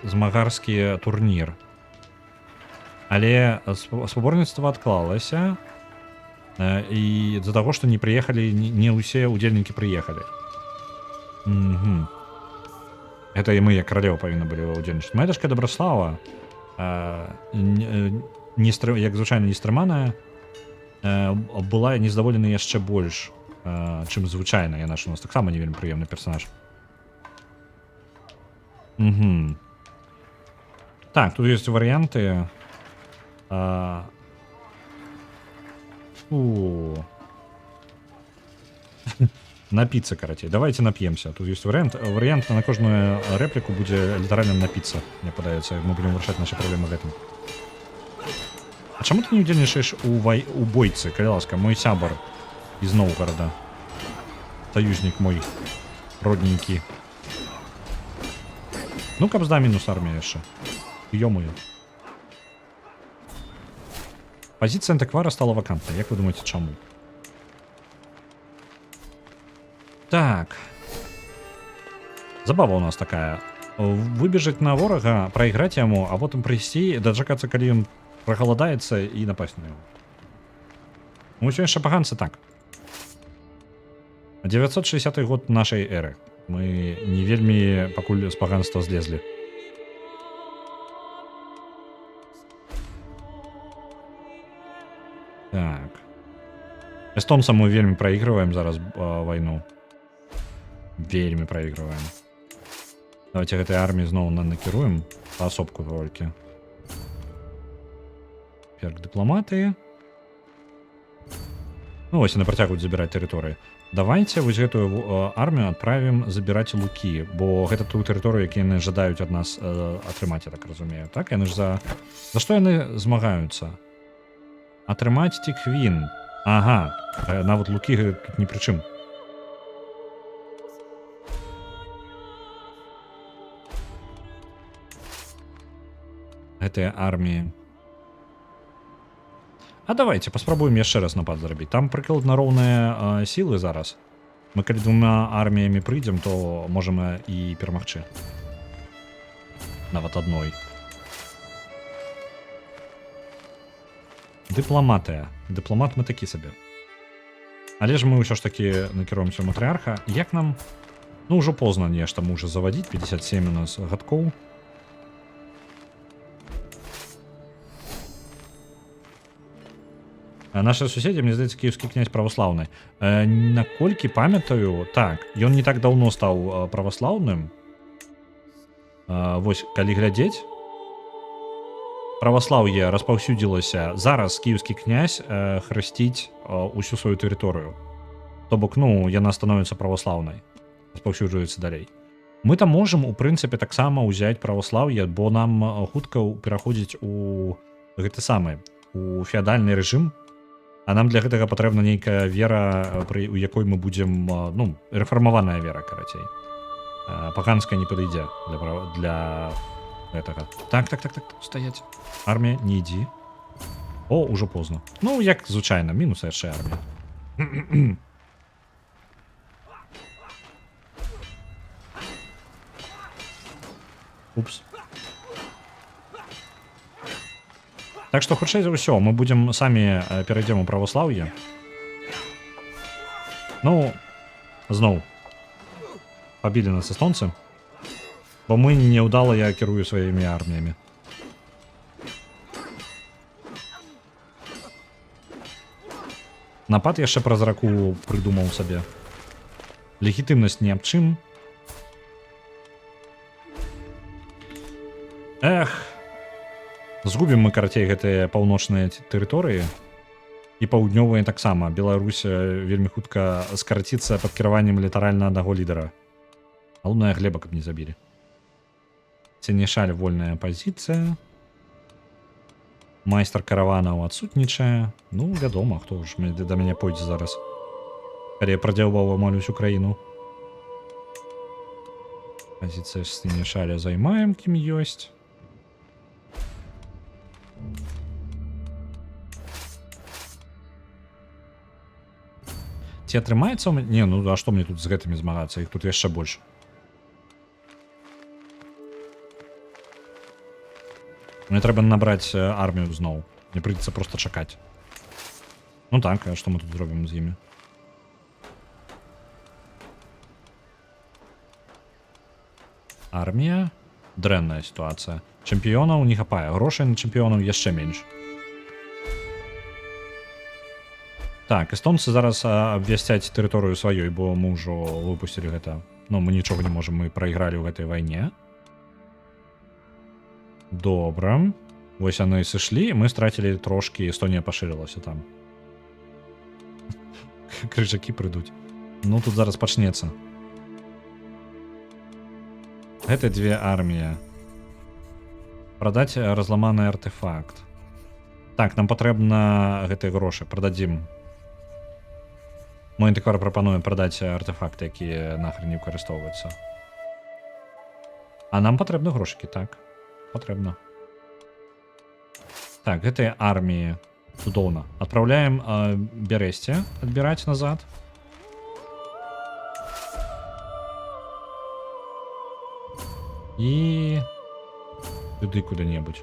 змагарскі турнір. Але спаборніцтва адклалася, і з-за таго, што не прыехалі, не ўсе ўдзельнікі прыехалі. Гэта і мы, як каралева, павінны былі ўдзельнічаць. Моя дачка Дабраслава, як звычайна нестрыманая, была нездаволена яшчэ больш, чым звычайна. Яна ж у нас таксама не вельмі прыемны персонаж. Так, тут ёсць варыянты. Напіцца, карацей. Давайте нап'емся. Тут ёсць варыянт. Варыянт на кожную рэпліку будзе літаральна напіцца. Мне падаецца, мы будзем вырашаць нашы праблемы гэтым. А чаму ты не ўдзельнічаеш у бойцы, калі ласка, мой сябар из Новгорода. Союзник мой родненький. Ну, кабзда минус армия еще. Ё-моё. Позиция антиквара стала вакантной. Як вы думаете, чему? Так. Забава у нас такая. Выбежать на ворога, проиграть ему, а вот им прийти, дождаться, когда он проголодается, и напасть на него. Мы сегодня шапаганцы так. 960 год нашей эры. Мы не вельмі пакуль з паганства злезлі. Так. Эстонцам мы вельмі проигрываем зараз войну. Вельмі проигрываем. Давайте гэтай арміі зноў накіруем паасобку толькі. Перк дыпламаты. Ну вось яны працягваюць забіраць тэрыторыі. Давайте вось гэтую армію адправім забіраць лукі, бо гэта тую тэрыторыю, які яны жадаюць ад нас атрымаць, я так разумею. Так, яны ж за што яны змагаюцца? Атрымаць Тиквин. Ага, нават лукі тут ні пры чым. Гэтыя арміі. А давайте паспрабуем яшчэ раз напад зрабіць. Там прыкладна роўныя сілы зараз. Мы калі двума арміямі прыйдзем, то можам і перамагчы. Нават адной. Дыпламатыя. Дыпламат мы такі сабе. Але ж мы ўсё ж такі накіруемся матрыарха. Як нам... Ну, ўжо позна нешта можа завадзіць. 57 у нас гадкоў. Наши суседзі, мне здаецца, кіеўскі князь праваслаўны. Наколькі памятаю, так, ён не так даўно стаў праваслаўным. Вось, калі глядзець, праваслаўе распаўсюдзілася. Зараз кіеўскі князь хрысціць усю сваю тэрыторыю. То бок, ну, яна становіцца праваслаўнай. Распаўсюджваецца далей. Мы там можам, у прынцыпе, таксама ўзяць праваслаўе, бо нам хутка пераходзіць у гэты самы, у феадальны рэжым. А нам для гэтага патрэбна нейкая вера, у якой мы будзем, ну, рэфармаваная вера, карацей. Паганская не падыдзе для гэтага. Так, стаяць. Армія, не ідзі. О, ужо позна. Ну, як звычайна, мінус яшчэ армія. Упс. Так што, хутчэй за ўсё, мы будзем самі перайдзем у праваслаўе. Ну, зноў. Пабілі нас эстонцы. Бо мы няўдала я кірую сваімі арміямі. Напад яшчэ праз раку прыдумаў сабе. Легітымнасць ні аб чым. Эх. Згубім мы, карацей, гэтыя паўночныя тэрыторыі. І паўднёвыя таксама. Беларусь вельмі хутка скараціцца пад кіраваннем літаральна аднаго лідара. Галоўнае, Глеба, каб не забілі. Ценешаль, вольная пазіцыя. Майстар караванаў адсутнічае. Ну, вядома, хто ж да мяне пойдзе зараз. Калі я прадзяўбаў амаль усю краіну. Пазіцыя з Ценешаля займаем, кім ёсць. Ці атрымаецца ў мяне? Не, ну а што мне тут з гэтымі змагацца? Іх тут яшчэ больш. Мне трэба набраць армію зноў. Мне прыйдзецца проста чакаць. Ну так, а што мы тут зробім з імі? Армія. Дрэнная сітуацыя. Чэмпіёнаў не хапае. Грошай на чэмпіёнаў яшчэ менш. Так, эстонцы зараз абвясцяць тэрыторыю сваёй, бо мы ўжо выпусцілі гэта. Ну, мы нічога не можам, мы прайгралі ў гэтай вайне. Добра. Вось яны сышлі, мы страцілі трошкі, Эстонія пашырылася там. Крыжакі прыйдуць. Ну, тут зараз пачнецца. Гэта две арміі. Прадаць разламаны артефакт. Так, нам патрэбна гэтыя грошы. Прададзім. Мой антыквар прапануе прадаць артефакты, якія нахрен не выкарыстоўваюцца. А нам патрэбны грошыкі, так. Патрэбна. Так, гэтыя арміі цудоўна. Адпраўляем Бярэсце адбіраць назад. І сюды куды-небудзь.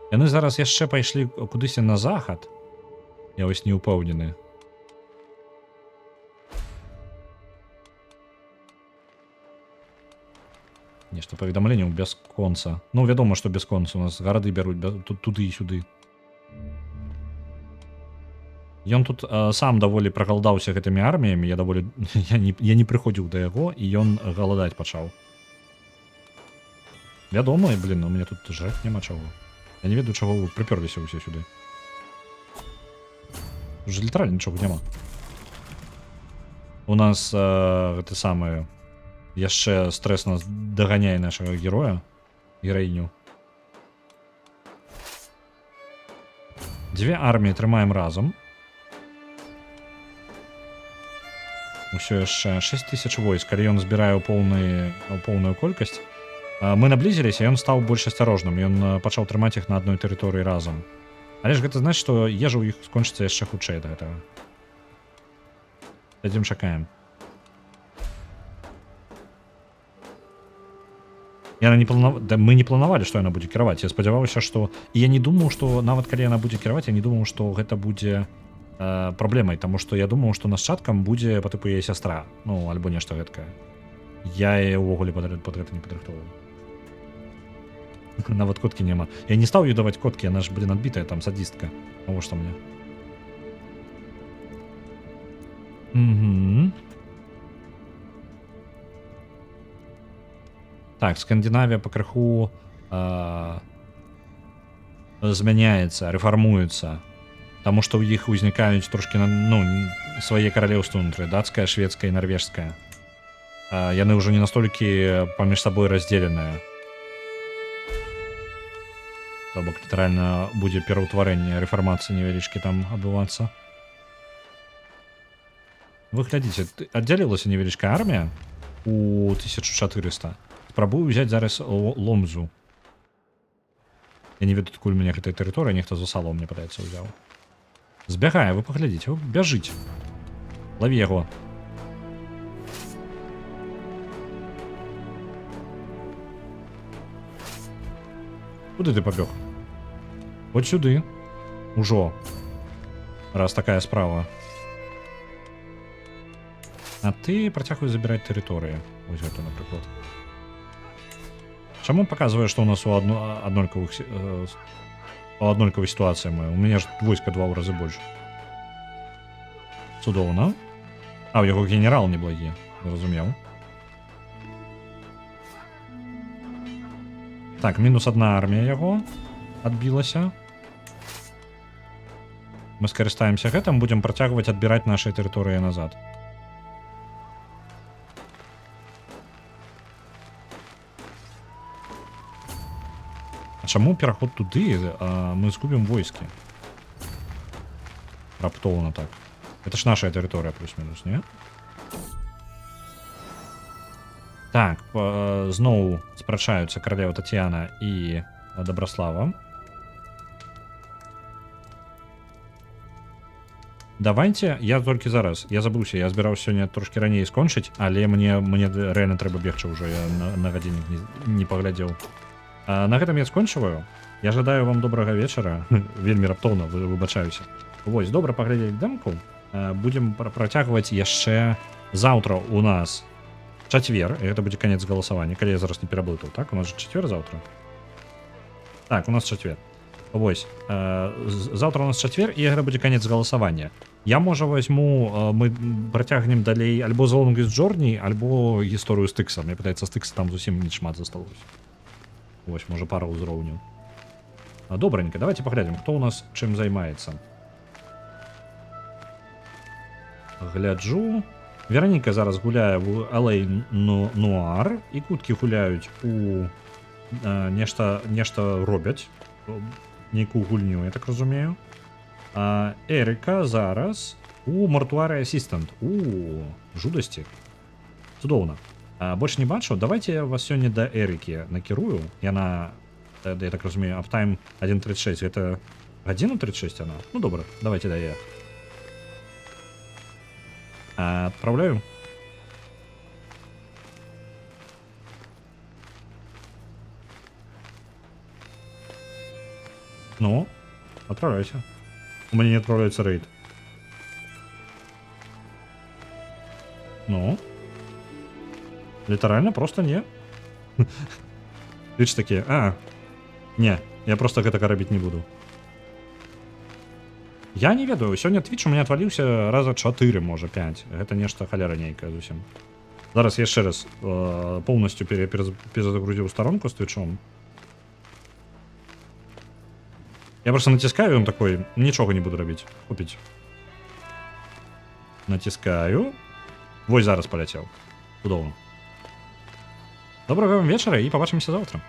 Яны зараз яшчэ пайшлі кудысьці на захад. Я вось не ўпэўнены. Нешта паведамленняў бясконца. Ну, вядома, што бясконца. У нас гарады бяруць туды і сюды. Ён тут сам даволі прагалдаўся гэтымі арміямі. Я не прыходзіў да яго, і ён галадаць пачаў. Вядома, блин, у мяне тут жраць няма чаго. Я не ведаю, чаго вы прыпёрліся ўсе сюды. Уже літаральна нічога няма. У нас гэта самае... Яшчэ стрэс нас даганяе нашага героя, гераіню. Дзве арміі трымаем разам. Усё яшчэ 6000 войск, калі ён збірае ў поўную колькасць. Мы наблізіліся, ён стаў больш асцярожным, ён пачаў трымаць іх на адной тэрыторыі разам. Але ж гэта значыць, што ежа ў іх скончыцца яшчэ хутчэй да гэтага. Сядзім, чакаем. Мы не планавалі, што яна будзе кіраваць. Я спадзяваўся, што... І я не думаў, што нават калі яна будзе кіраваць, я не думаў, што гэта будзе праблемай, таму што я думаў, што нашчадкам будзе па тыпу яе сястра. Ну, альбо нешта гэткае. Я яе ўвогуле пад гэта не падрыхтоўваў. Нават коткі няма. Я не стаў ёй даваць коткі, яна ж, блин, адбітая, там садістка. А во што мне? Так, Скандинавія пакрыху змяняецца, рэфармуецца. Таму што ў іх узнікаюць трошкі, ну, свае каралеўствы ўнутры, дацкае, шведскае і нарвежскае. Яны ўжо не настолькі паміж сабой раздзеленыя. То бок літаральна будзе пераўтварэнне, рэфармацыі невялічкі там адбывацца. Вы глядзіце, аддзялілася невялічкая армія у 1400. Спрабую ўзяць зараз Ломзу. Я не ведаю, адкуль у мяне гэтая тэрыторыя, нехта з Усала, мне падаецца, ўзяў. Збягае, вы паглядзіце, бяжыць. Лаві яго. Куды ты пабег? Вот сюды. Ужо. Раз такая справа. А ты працягвай забіраць тэрыторыі. Вось гэта, напрыклад. Чаму паказвае, што ў нас у аднолькавай сітуацыі мы? У мяне ж войска 2 разы больш. Цудоўна. А, у яго генерал неблагі. Зразумеў. Так, мінус одна армія яго адбілася. Мы скарыстаемся гэтым, будзем працягваць адбіраць нашыя тэрыторыі назад. А чаму пераход туды, мы згубім войскі? Раптоўна так. Это ж наша тэрыторыя плюс-мінус, не? Так, зноў спрачаюцца каралева Тацьяна і Дабраслава. Давайте я толькі зараз, я забыўся, я збіраўся сёння трошкі раней скончыць, але мне рэальна трэба бегчы ўжо, я на гадзіннік не паглядзеў. На гэтым я скончываю. Я жадаю вам добрага вечара. Вельмі раптоўна, выбачаюся. Вось, добра паглядзець дэмку. Будзем працягваць яшчэ заўтра у нас чацвер, і гэта будзе канец галасавання, калі я зараз не пераблытаў, так? У нас же чацвер заўтра. Так, у нас чацвер. Вось, заўтра у нас чацвер, і гэта будзе канец галасавання. Я, можа, возьму, мы працягнем далей альбо The Longest Journey, альбо гісторыю з Тыкса. Мне падаецца, з Тыкса там зусім не шмат засталося. Вось, можа, пара ўзроўняў. Добраненько, давайте паглядзім, хто ў нас чым займаецца. Гляджу. Вераніка зараз гуляе в LA Noir, і куткі гуляюць у нешта робяць. Нейкую гульню, я так разумею. Эріка зараз у Mortuary Assistant. Жудасці. Цудоўна. Больш не бачу. Давайте я вас сёння да Эрікі накірую. Яна, я так разумею, Uptime 1.36. Гэта гадзіну 36 она? Ну добра, давайте да я. Отправляю. Ну, отправляйся. У меня не отправляется рейд. Ну. Литерально просто не. Видишь такие. Не, я просто гэтага рабіць не буду. Я не ведаю, сёння Twitch у меня отваліўся раза 4, можа 5. Гэта нешта халяра нейкая зусім. Зараз яшчэ раз полностью перезагрузіў сторонку с Twitch'ом. Я просто натискаю, он такой, ничего не буду робить. Купить. Натискаю. Вось зараз полетел. Удобно. Доброго вам вечера и побачимся завтра.